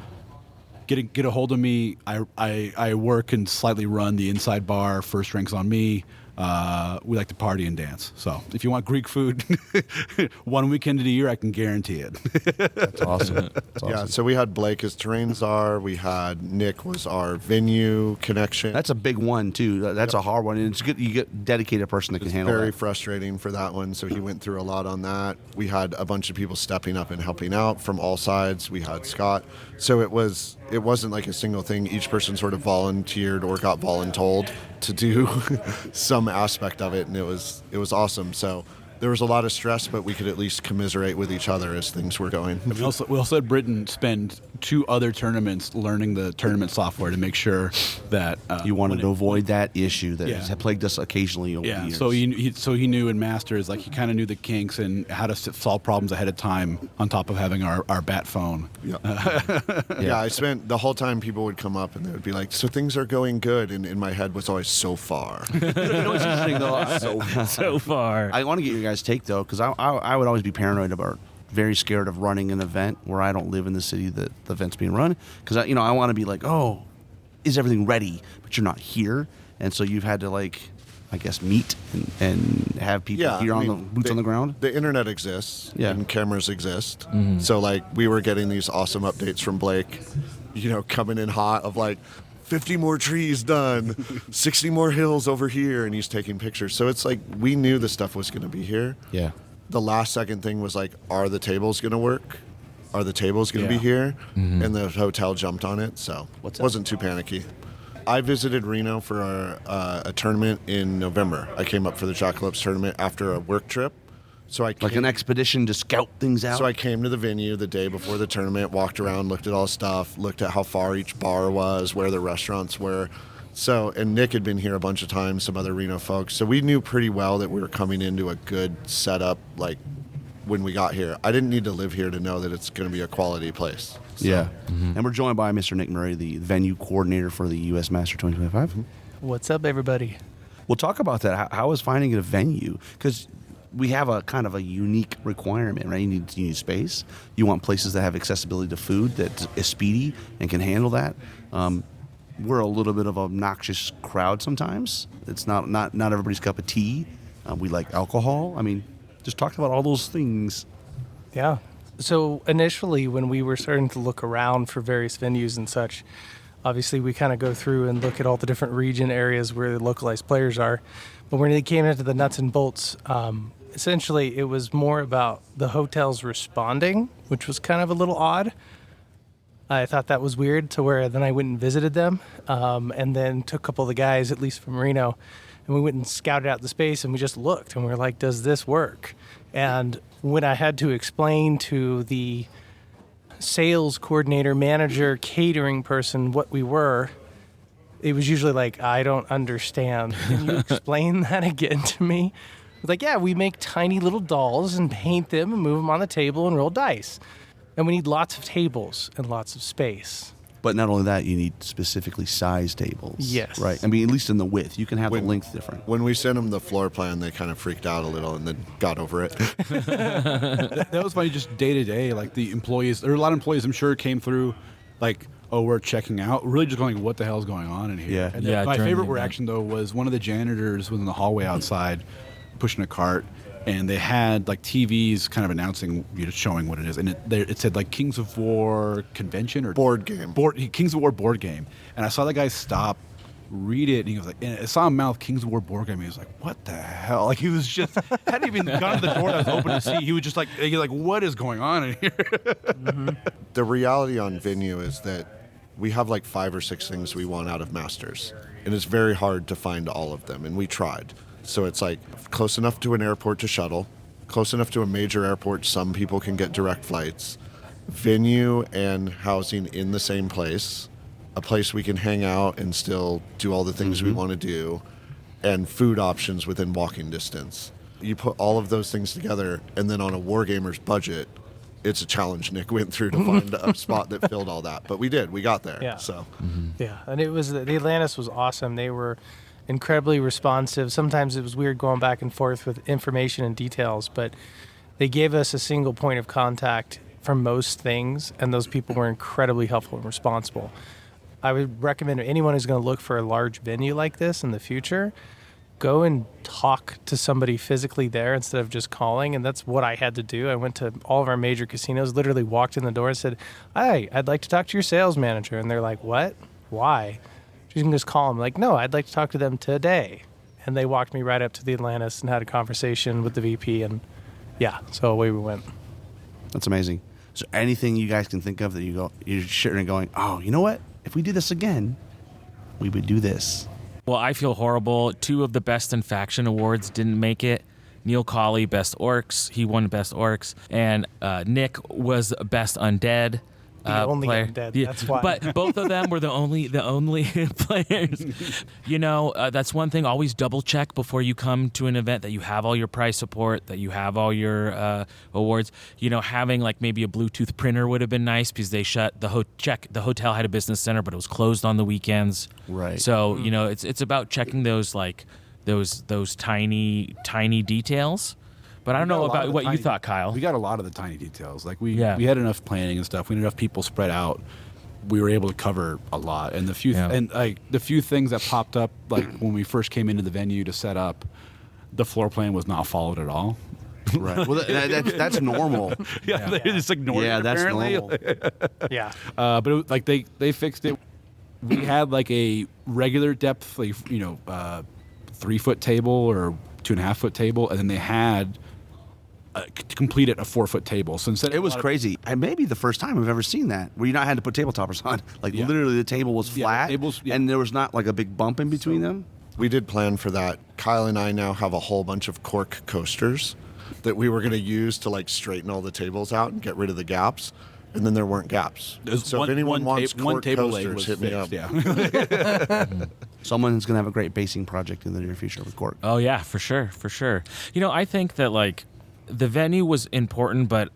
Get a hold of me. I work and slightly run the inside bar. First drinks on me. We like to party and dance. So if you want Greek food, one weekend of the year, I can guarantee it. That's awesome. Yeah, so we had Blake as terrain czar. We had Nick was our venue connection. That's a big one, too. That's a hard one. And it's good you get a dedicated person that can handle it. Very frustrating for that one, so he went through a lot on that. We had a bunch of people stepping up and helping out from all sides. We had Scott. So it wasn't like a single thing. Each person sort of volunteered or got voluntold to do some aspect of it, and it was awesome. So there was a lot of stress, but we could at least commiserate with each other as things were going. We also had Brinton spend 2 other tournaments learning the tournament software to make sure that you wanted to avoid that issue that has plagued us occasionally over the years. So he knew in Masters, like he kind of knew the kinks and how to solve problems ahead of time on top of having our bat phone. Yeah, I spent the whole time people would come up and they would be like, so things are going good, and in my head was always so far. You know what's interesting though? So far. I want to get your guys' take though, because I would always be paranoid about, very scared of running an event where I don't live in the city that the event's being run, because I want to be like, oh, is everything ready? But you're not here, and so you've had to like, I guess, meet and have people here on the boots on the ground. The internet exists, and cameras exist. Mm-hmm. So like we were getting these awesome updates from Blake, coming in hot of like 50 more trees done, 60 more hills over here, and he's taking pictures. So it's like we knew the stuff was going to be here. Yeah. The last second thing was like, are the tables going to work? Are the tables going to be here? Mm-hmm. And the hotel jumped on it, so it wasn't too panicky. I visited Reno for a tournament in November. I came up for the Jackalopes tournament after a work trip. So an expedition to scout things out? So I came to the venue the day before the tournament, walked around, looked at all the stuff, looked at how far each bar was, where the restaurants were. So, and Nick had been here a bunch of times, some other Reno folks. So we knew pretty well that we were coming into a good setup, like when we got here. I didn't need to live here to know that it's going to be a quality place. So. Yeah. Mm-hmm. And we're joined by Mr. Nick Murray, the venue coordinator for the U.S. Master 2025. What's up, everybody? We'll talk about that. How is finding a venue? Because we have a kind of a unique requirement, right? You need space. You want places that have accessibility to food that is speedy and can handle that. We're a little bit of an obnoxious crowd sometimes. It's not everybody's cup of tea. We like alcohol. I mean, just talk about all those things. Yeah. So initially, when we were starting to look around for various venues and such, obviously we kind of go through and look at all the different region areas where the localized players are. But when it came into the nuts and bolts, essentially, it was more about the hotels responding, which was kind of a little odd. I thought that was weird, to where then I went and visited them, and then took a couple of the guys, at least from Reno, and we went and scouted out the space, and we just looked, and we were like, does this work? And when I had to explain to the sales coordinator, manager, catering person what we were, it was usually like, I don't understand. Can you explain that again to me? It's like, yeah, we make tiny little dolls and paint them and move them on the table and roll dice. And we need lots of tables and lots of space. But not only that, you need specifically sized tables. Yes. Right. I mean, at least in the width. You can have the length different. When we sent them the floor plan, they kind of freaked out a little and then got over it. That was funny, just day to day. Like the employees, there were a lot of employees I'm sure came through, like, oh, we're checking out. Really just going, what the hell's going on in here? Yeah. And Yeah, my during favorite the event. reaction, though, was one of the janitors was in the hallway outside pushing a cart. And they had like TVs kind of announcing, showing what it is, and it said like Kings of War convention or Board game. Kings of War board game. And I saw that guy stop, read it, and he was like, and I saw him mouth Kings of War board game. And he was like, what the hell? Like he was just hadn't even gone to the door that was open to see. He was just like, what is going on in here? Mm-hmm. The reality on venue is that we have like 5 or 6 things we want out of Masters, and it's very hard to find all of them, and we tried. So it's like close enough to an airport to shuttle, close enough to a major airport some people can get direct flights, venue and housing in the same place, a place we can hang out and still do all the things we want to do, and food options within walking distance. You put all of those things together, and then on a Wargamer's budget, it's a challenge Nick went through to find a spot that filled all that. But we did. We got there. Yeah. So Yeah, and it was, the Atlantis was awesome. They were incredibly responsive. Sometimes it was weird going back and forth with information and details, but they gave us a single point of contact for most things, and those people were incredibly helpful and responsible. I would recommend anyone who's going to look for a large venue like this in the future, go and talk to somebody physically there instead of just calling, and that's what I had to do. I went to all of our major casinos, literally walked in the door and said, hi, I'd like to talk to your sales manager. And they're like, what? Why? You can just call them. Like, no, I'd like to talk to them today. And they walked me right up to the Atlantis and had a conversation with the VP, and yeah, so away we went. That's amazing. Is there anything you guys can think of that you're sitting and going, oh, you know what? If we do this again, we would do this. Well, I feel horrible. 2 of the Best in Faction awards didn't make it. Neil Colley, Best Orcs. He won Best Orcs. And Nick was Best Undead. The only player. undead, Yeah, that's why. But both of them were the only players. That's one thing. Always double check before you come to an event that you have all your prize support, that you have all your awards. Having like maybe a Bluetooth printer would have been nice, because they shut the hotel had a business center, but it was closed on the weekends. Right. So it's about checking those tiny details. But I don't know about what you thought, Kyle. We got a lot of the tiny details. Like we Yeah. had enough planning and stuff. We had enough people spread out. We were able to cover a lot. And the few things that popped up, like when we first came into the venue to set up, the floor plan was not followed at all. Right. Well, that's normal. They just ignored it. Yeah, that's apparently. normal. Yeah. But they fixed it. We had like a regular depth, 3-foot table or 2.5-foot table, and then they had completed a 4-foot table. So instead, It was crazy. And maybe the first time I've ever seen that, where you not had to put table toppers on. Like literally the table was flat, and there was not like a big bump in between them. we did plan for that. Kyle and I now have a whole bunch of cork coasters that we were going to use to like straighten all the tables out and get rid of the gaps. And then there weren't gaps. So if anyone wants cork coasters, hit me up. Yeah. Someone's going to have a great basing project in the near future with cork. Oh, yeah, for sure, for sure. You know, I think that, like, the venue was important, but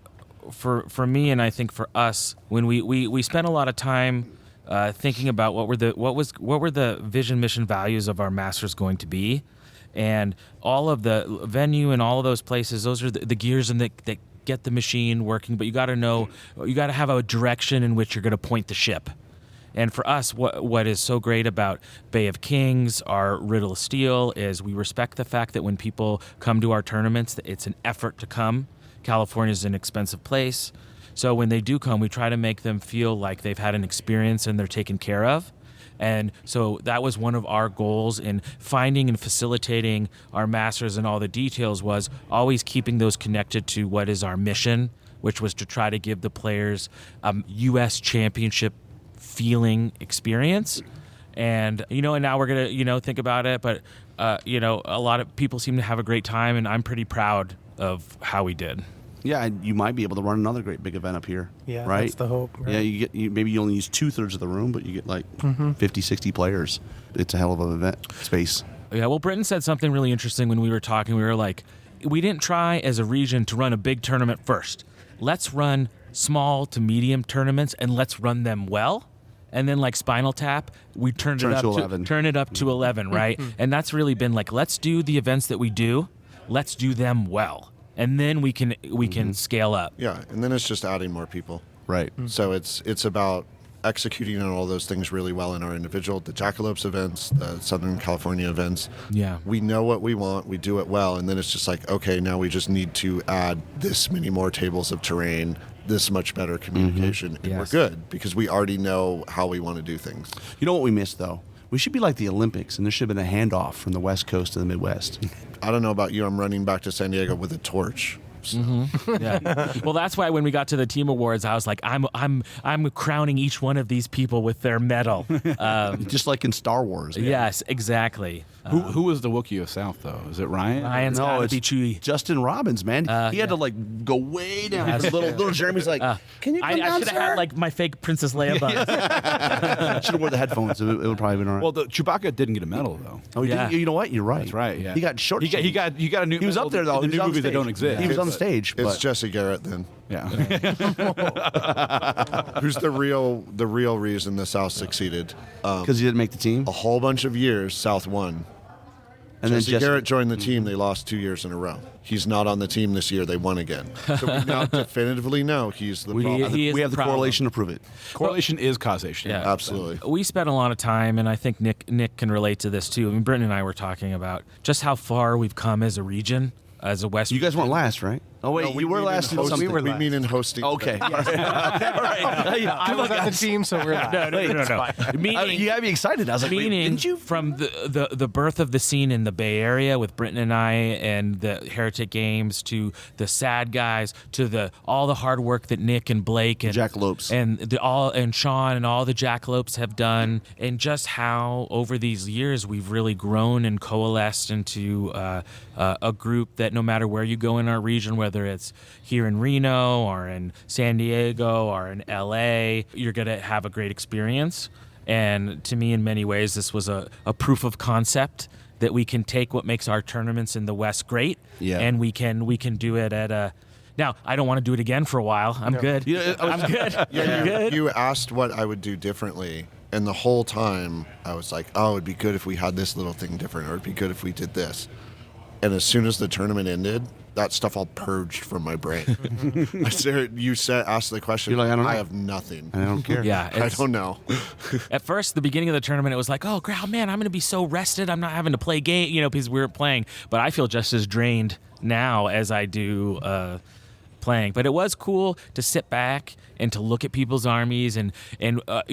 for me and I think for us, when we spent a lot of time thinking about what were the vision, mission, values of our masters going to be, and all of the venue and all of those places, those are the gears and that get the machine working, but you got to have a direction in which you're going to point the ship. And for us, what is so great about Bay of Kings, our Riddle of Steel, is we respect the fact that when people come to our tournaments, it's an effort to come. California's an expensive place. So when they do come, we try to make them feel like they've had an experience and they're taken care of. And so that was one of our goals in finding and facilitating our masters, and all the details was always keeping those connected to what is our mission, which was to try to give the players a U.S. championship feeling experience. And, and now we're going to, think about it. But, a lot of people seem to have a great time, and I'm pretty proud of how we did. Yeah, and you might be able to run another great big event up here. Yeah, right? that's the hope. Right? Yeah, maybe you only use 2/3 of the room, but you get like 50, 60 players. It's a hell of an event space. Yeah, well, Brinton said something really interesting when we were talking. We were like, we didn't try as a region to run a big tournament first. Let's run small to medium tournaments, and let's run them well. And then, like Spinal Tap, we turned it up to 11, right? And that's really been like, let's do the events that we do. Let's do them well. And then we can scale up. Yeah, and then it's just adding more people. Right. So it's about executing on all those things really well in our individual, the Jackalopes events, the Southern California events. Yeah. We know what we want, we do it well, and then it's just like, okay, now we just need to add this many more tables of terrain, this much better communication, and we're good because we already know how we want to do things. You know what we missed, though? We should be like the Olympics, and there should have been a handoff from the West Coast to the Midwest. I don't know about you, I'm running back to San Diego with a torch. So. Yeah. Well, that's why when we got to the team awards, I was like, I'm crowning each one of these people with their medal. Just like in Star Wars. Man. Yes, exactly. Who was the Wookiee of South, though? Is it Ryan? Ryan's gotta be Chewie. Justin Robbins, man. He had to like go way down. Little Jeremy's like, can you come down, I should have had like my fake Princess Leia buns. Should have wore the headphones. It would probably been all right. Well, Chewbacca didn't get a medal though. Oh, he didn't? You know what? You're right. That's right. Yeah. He got short. He got a new. He was up there though. In the new movies that don't exist. He was on the stage. It's Jesse Garrett then. Yeah. Who's the real reason the South succeeded? Because he didn't make the team. A whole bunch of years, South won. And Jesse Garrett joined the team. They lost 2 years in a row. He's not on the team this year. They won again. So we now definitively know he's the problem. We have the correlation to prove it. Correlation is causation. Yeah. Absolutely. We spent a lot of time, and I think Nick can relate to this too. I mean, Brinton and I were talking about just how far we've come as a region, as a West. You guys weren't last, right? Oh wait, No, you were last in something. We mean in hosting. Okay. All right. I was on the team, so we're not. No. Meaning, You gotta be excited. I was like, wait, meaning didn't you? from the birth of the scene in the Bay Area with Brinton and I and the Heretic Games to the Sad Guys to all the hard work that Nick and Blake and Jackalopes and Sean and all the Jackalopes have done, and just how over these years we've really grown and coalesced into a group that no matter where you go in our region, whether it's here in Reno or in San Diego or in LA, you're going to have a great experience. And to me, in many ways, this was a proof of concept that we can take what makes our tournaments in the West great, and we can do it at a... Now, I don't want to do it again for a while. I'm good. I'm good. I'm good. You asked what I would do differently, and the whole time I was like, oh, it'd be good if we had this little thing different, or it'd be good if we did this. And as soon as the tournament ended, that stuff all purged from my brain. Asked the question. You're like, I don't know. I have nothing. I don't care. Yeah, I don't know. At first, the beginning of the tournament, it was like, oh, man, I'm going to be so rested. I'm not having to play game, because we were playing. But I feel just as drained now as I do playing. But it was cool to sit back and to look at people's armies, and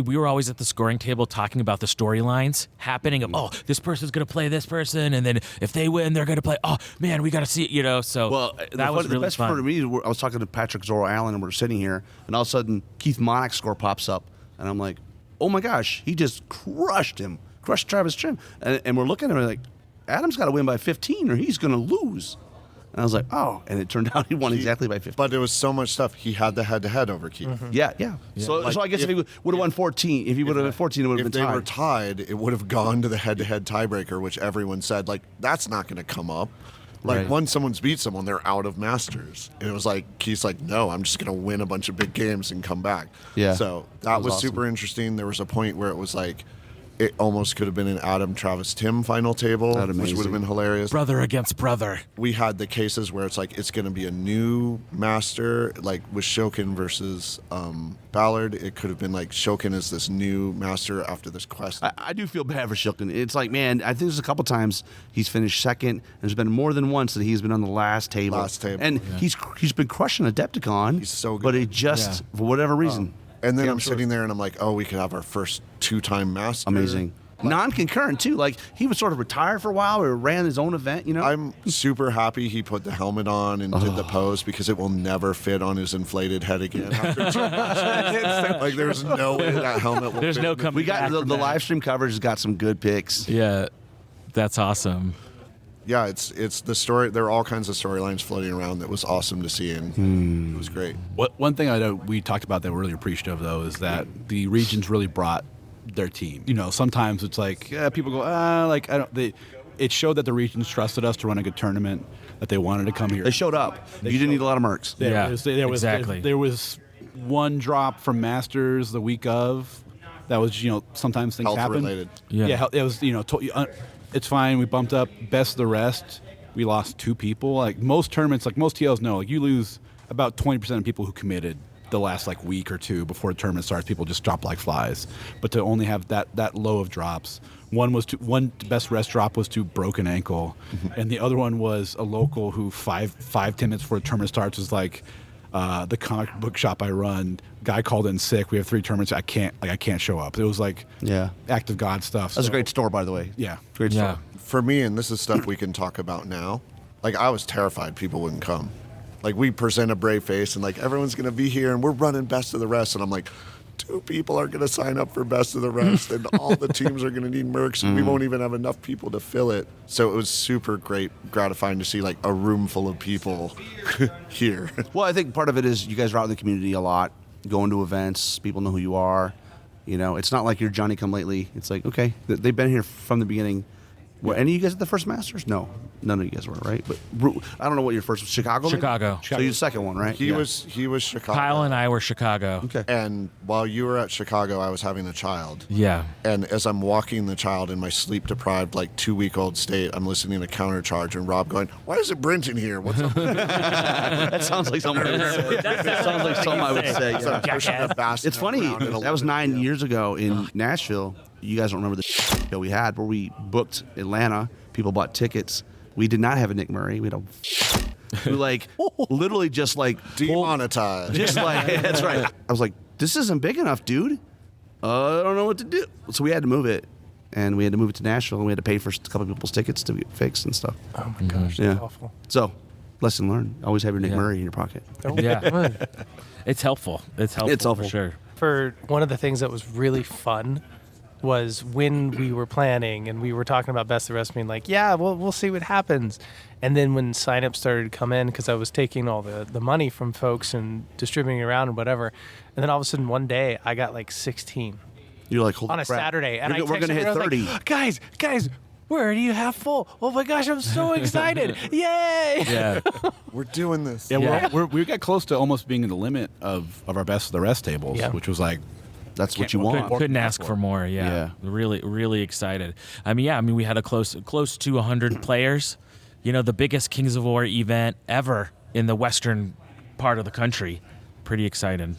we were always at the scoring table talking about the storylines happening of, oh, this person's going to play this person, and then if they win, they're going to play, oh, man, we got to see it, so that was really the best fun. part of me, I was talking to Patrick Zorro Allen, and we're sitting here, and all of a sudden, Keith Monnick's score pops up, and I'm like, oh my gosh, he just crushed Travis Trim, and we're looking at him like, Adam's got to win by 15 or he's going to lose. And I was like, oh, and it turned out he won exactly by 15. But there was so much stuff. He had the head-to-head over Keith. Mm-hmm. Yeah. So I guess if he would have won 14, if he would have been 14, it would have been tied. If they were tied, it would have gone to the head-to-head tiebreaker, which everyone said, like, that's not going to come up. Like, once someone's beat someone, they're out of Masters. And it was like, Keith's like, no, I'm just going to win a bunch of big games and come back. Yeah. So that was awesome. super interesting. There was a point where it was like, it almost could have been an Adam, Travis, Tim final table, which would have been hilarious. Brother against brother. We had the cases where it's like it's going to be a new master, like with Shokin versus Ballard. It could have been like Shokin is this new master after this quest. I do feel bad for Shokin. It's like, man, I think there's a couple times he's finished second. There's been more than once that he's been on the last table. And he's been crushing Adepticon. He's so good. But it just, for whatever reason. And then Yeah, I'm sure. sitting there and I'm like, oh, we could have our first 2-time master. Amazing. Non-concurrent too. Like he was sort of retired for a while or ran his own event. You know. I'm super happy he put the helmet on and did the pose because it will never fit on his inflated head again. After 2 masters. Like there's no way that helmet will There's fit. no coming we got back the from that. live stream coverage has got some good picks. Yeah, that's awesome. Yeah, it's the story. There are all kinds of storylines floating around that was awesome to see, and it was great. One thing I know we talked about that we're really appreciative of, though, is that the regions really brought their team. You know, sometimes it's like people go, like I don't. It showed that the regions trusted us to run a good tournament, that they wanted to come here. They showed up. You didn't need a lot of mercs. Yeah, exactly. There was one drop from Masters the week of. That was, sometimes things Health happen. related. Yeah. It was, it's fine. We bumped up best of the rest. We lost 2 people. Like most tournaments, like most TLs know, like you lose about 20% of people who committed the last like week or 2 before the tournament starts. People just drop like flies. But to only have that low of drops, one best rest drop was to broken ankle, and the other one was a local who 5-10 minutes before the tournament starts was like, the comic book shop I run, guy called in sick. We have 3 tournaments. I can't show up. It was like act of God stuff. That's a great store, by the way. Yeah. Great Yeah. store. For me, and this is stuff we can talk about now, like I was terrified people wouldn't come. Like we present a brave face and like everyone's going to be here and we're running best of the rest. And I'm like, 2 people are going to sign up for best of the rest and all the teams are going to need mercs and we won't even have enough people to fill it. So it was super gratifying to see like a room full of people here. Well, I think part of it is you guys are out in the community a lot, going to events. People know who you are. You know, it's not like you're Johnny come lately. It's like, okay, they've been here from the beginning. Were any of you guys at the first Masters? No, none of you guys were, right? But I don't know what your first was. Chicago? maybe? Chicago. So you're the second one, right? He was Chicago. Kyle and I were Chicago. Okay. And while you were at Chicago, I was having a child. Yeah. And as I'm walking the child in my sleep-deprived, like 2-week-old state, I'm listening to Countercharge and Rob going, "Why is it Brinton here? What's up?" That sounds like something I would say. That sounds like something I would say. Instead of Yeah. pushing the basket It's funny. around in a That was little bit, 9 years ago in Nashville. You guys don't remember the show we had where we booked Atlanta. People bought tickets. We did not have a Nick Murray. We don't. We like literally just like Demonetized. Just like that's right. I was like, this isn't big enough, dude. I don't know what to do. So we had to move it, and we had to move it to Nashville, and we had to pay for a couple of people's tickets to get fixed and stuff. Oh my gosh, Yeah. that's awful. So, lesson learned: always have your Nick Yeah. Murray in your pocket. Yeah. It's helpful. It's helpful for sure. For one of the things that was really fun was when we were planning and we were talking about best of the rest, being like, yeah, we'll see what happens. And then when signups started to come in, because I was taking all the money from folks and distributing it around and whatever, and then all of a sudden one day I got like 16 You're like, holy on a crap. Saturday, and we're gonna hit 30. Like, guys, we're already half full. Oh my gosh, I'm so excited! Yay! Yeah. We're doing this. Yeah, Yeah. we got close to almost being in the limit of our best of the rest tables, Yeah. which was like, That's what you Can't- want. Couldn't ask for more. Yeah. Really excited. I mean, we had a close to 100 players. You know, the biggest Kings of War event ever in the western part of the country. Pretty excited.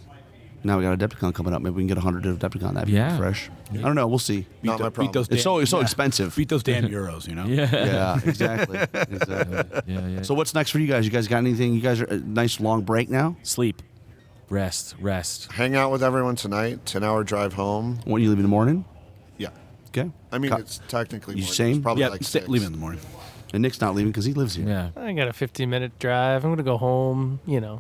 Now we got Adepticon coming up. Maybe we can get 100 to Adepticon. That'd be Yeah. fresh. I don't know. We'll see. Not my problem. It's so expensive. beat those damn euros, you know? Yeah. Yeah, exactly. Yeah. So what's next for you guys? You guys got anything? You guys are a nice long break now? Sleep. Rest. Hang out with everyone tonight. 10-hour drive home. When you leave in the morning? Yeah. Okay. I mean, Co- it's technically You morning. same? It's probably Yeah, like stay, 6. leave it in the morning. And Nick's not leaving because he lives here. Yeah. I got a 15-minute drive. I'm gonna go home. Yeah.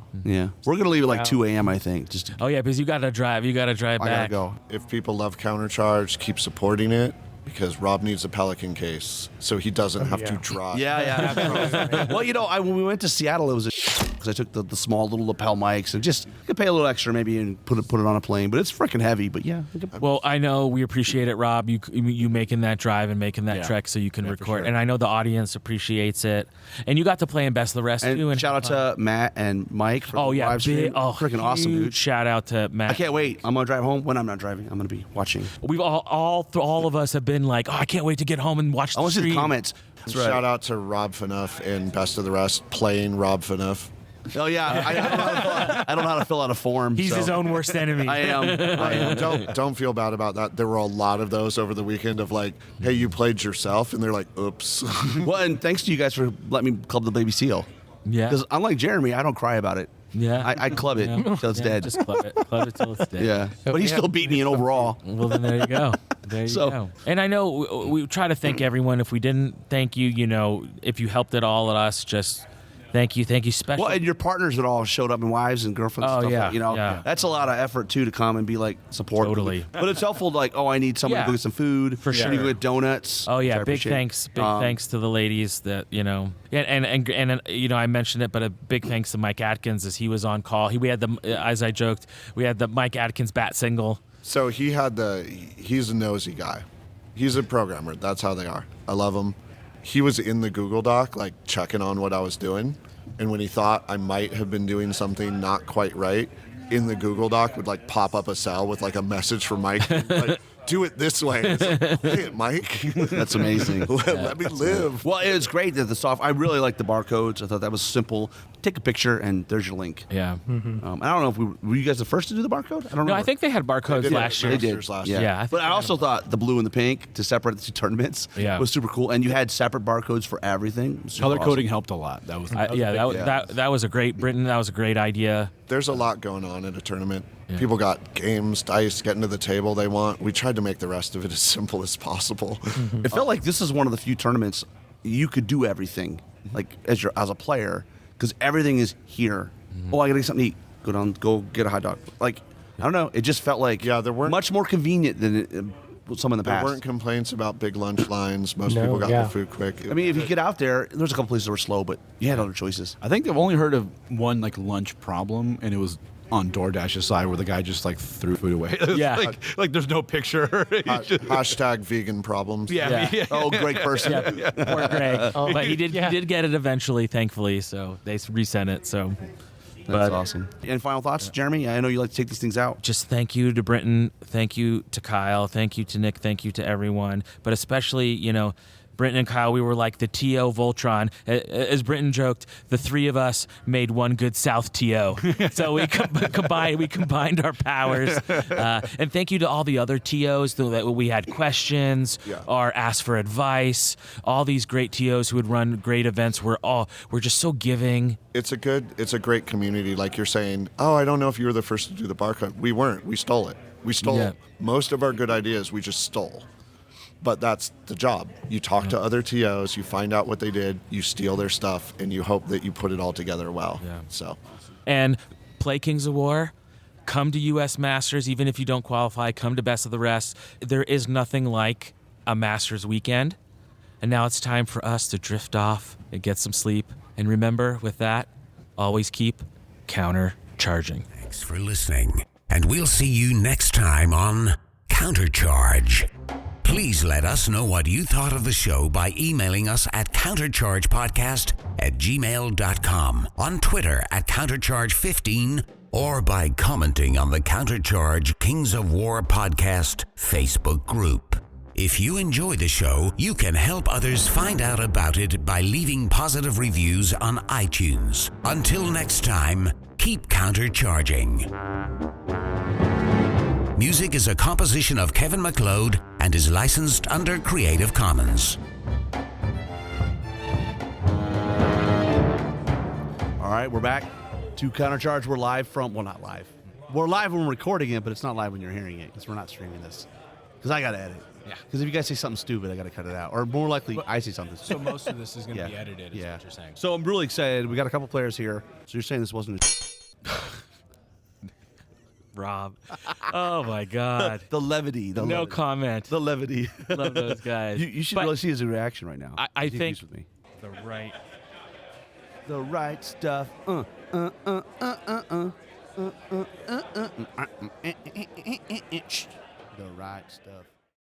We're going to leave at like 2 a.m., I think. Just Oh yeah, because you got to drive. You got to drive I got to back. go. If people love Countercharge, keep supporting it because Rob needs a Pelican case so he doesn't have to drive. Yeah. Well, when we went to Seattle, it was because I took the small little lapel mics and just could pay a little extra maybe and put it on a plane. But it's freaking heavy. But yeah. Well, I know we appreciate it, Rob. You making that drive and making that trek so you can record, and I know the audience appreciates it. And you got to play in Best of the Rest And too. And shout out to Matt and Mike for the live stream. Freaking awesome, dude. Shout out to Matt. I can't wait. I'm going to drive home. When I'm not driving, I'm going to be watching. We've all of us have been like, I can't wait to get home and watch the I want to see stream. the comments. That's right. Shout out to Rob Fanuff and Best of the Rest playing Rob Fanuff. Oh yeah, I don't know how to fill out a form. He's so. his own worst enemy. I am. Don't feel bad about that. There were a lot of those over the weekend of like, hey, you played yourself, and they're like, oops. Well, and thanks to you guys for letting me club the baby seal. Yeah. Because unlike Jeremy, I don't cry about it. Yeah. I club it till it's dead. Just club it till it's dead. Yeah, but he still beat me in overall. Well, then there you go. There you go. And I know we try to thank everyone. If we didn't thank you, if you helped at all at us, just thank you special. Well, and your partners that all showed up, and wives and girlfriends. Oh, and stuff, yeah, like, yeah. That's a lot of effort too to come and be like support. Totally. But it's helpful. Like, I need someone to go get some food. For sure. You go get donuts. Oh yeah, which I big appreciate. thanks to the ladies that and I mentioned it, but a big thanks to Mike Atkins as he was on call. We had as I joked, we had the Mike Atkins bat single. So he's a nosy guy. He's a programmer. That's how they are. I love him. He was in the Google Doc, like checking on what I was doing. And when he thought I might have been doing something not quite right, in the Google Doc would like pop up a cell with like a message from Mike, like, do it this way. It's like, hey, Mike. That's amazing. Let me live. Well, it was great that I really liked the barcodes. I thought that was simple. Take a picture and there's your link. Yeah. I don't know if were you guys the first to do the barcode? I don't know. No, I think they had barcodes last year. They did. Last Yeah. year. Yeah, I think But I they also thought the blue and the pink to separate the two tournaments was super cool. And you had separate barcodes for everything. Super Color awesome. coding helped a lot. That was that was a great Brinton. That was a great idea. There's a lot going on at a tournament. People got games, dice, getting to the table they want. We tried to make the rest of it as simple as possible. It felt like this is one of the few tournaments you could do everything, like as a player, because everything is here. Oh, I gotta get something to eat. Go get a hot dog. Like, I don't know. It just felt like there weren't much more convenient than some in the There past. weren't complaints about big lunch lines. Most people got their food quick. I mean, if you get out there, there's a couple places that were slow, but you had other choices. I think I've only heard of one like lunch problem, and it was on DoorDash's side where the guy just like threw food away. Yeah. like there's no picture. Hashtag vegan problems. Yeah. Oh, great person. Poor Greg. But he did get it eventually, thankfully. So they resent it. So. That's awesome. And final thoughts, Jeremy? I know you like to take these things out. Just thank you to Brinton, thank you to Kyle, thank you to Nick, thank you to everyone, but especially, Brinton and Kyle, we were like the TO Voltron. As Brinton joked, the three of us made one good South TO. So we combined our powers. And thank you to all the other TOs that we had questions or asked for advice. All these great TOs who would run great events we're just so giving. It's a great community. Like you're saying, I don't know if you were the first to do the barcode. We weren't. We stole it. We stole most of our good ideas. We just stole. But that's the job. You talk to other TOs, you find out what they did, you steal their stuff, and you hope that you put it all together well. Yeah. And play Kings of War. Come to U.S. Masters, even if you don't qualify. Come to Best of the Rest. There is nothing like a Masters weekend. And now it's time for us to drift off and get some sleep. And remember, with that, always keep countercharging. Thanks for listening. And we'll see you next time on Countercharge. Please let us know what you thought of the show by emailing us at counterchargepodcast@gmail.com, on Twitter at countercharge15, or by commenting on the Countercharge Kings of War podcast Facebook group. If you enjoy the show, you can help others find out about it by leaving positive reviews on iTunes. Until next time, keep countercharging. Music is a composition of Kevin MacLeod and is licensed under Creative Commons. All right, we're back to Countercharge. We're live from, not live. We're live when we're recording it, but it's not live when you're hearing it because we're not streaming this. Because I got to edit. Yeah. Because if you guys say something stupid, I got to cut it out. Or more likely, I say something stupid. So most of this is going to be edited, is what you're saying. So I'm really excited. We got a couple players here. So you're saying this wasn't Rob. Oh, my God. the levity. No comment. The levity. Love those guys. You should really see his reaction right now. I think with me. the right stuff. The right stuff.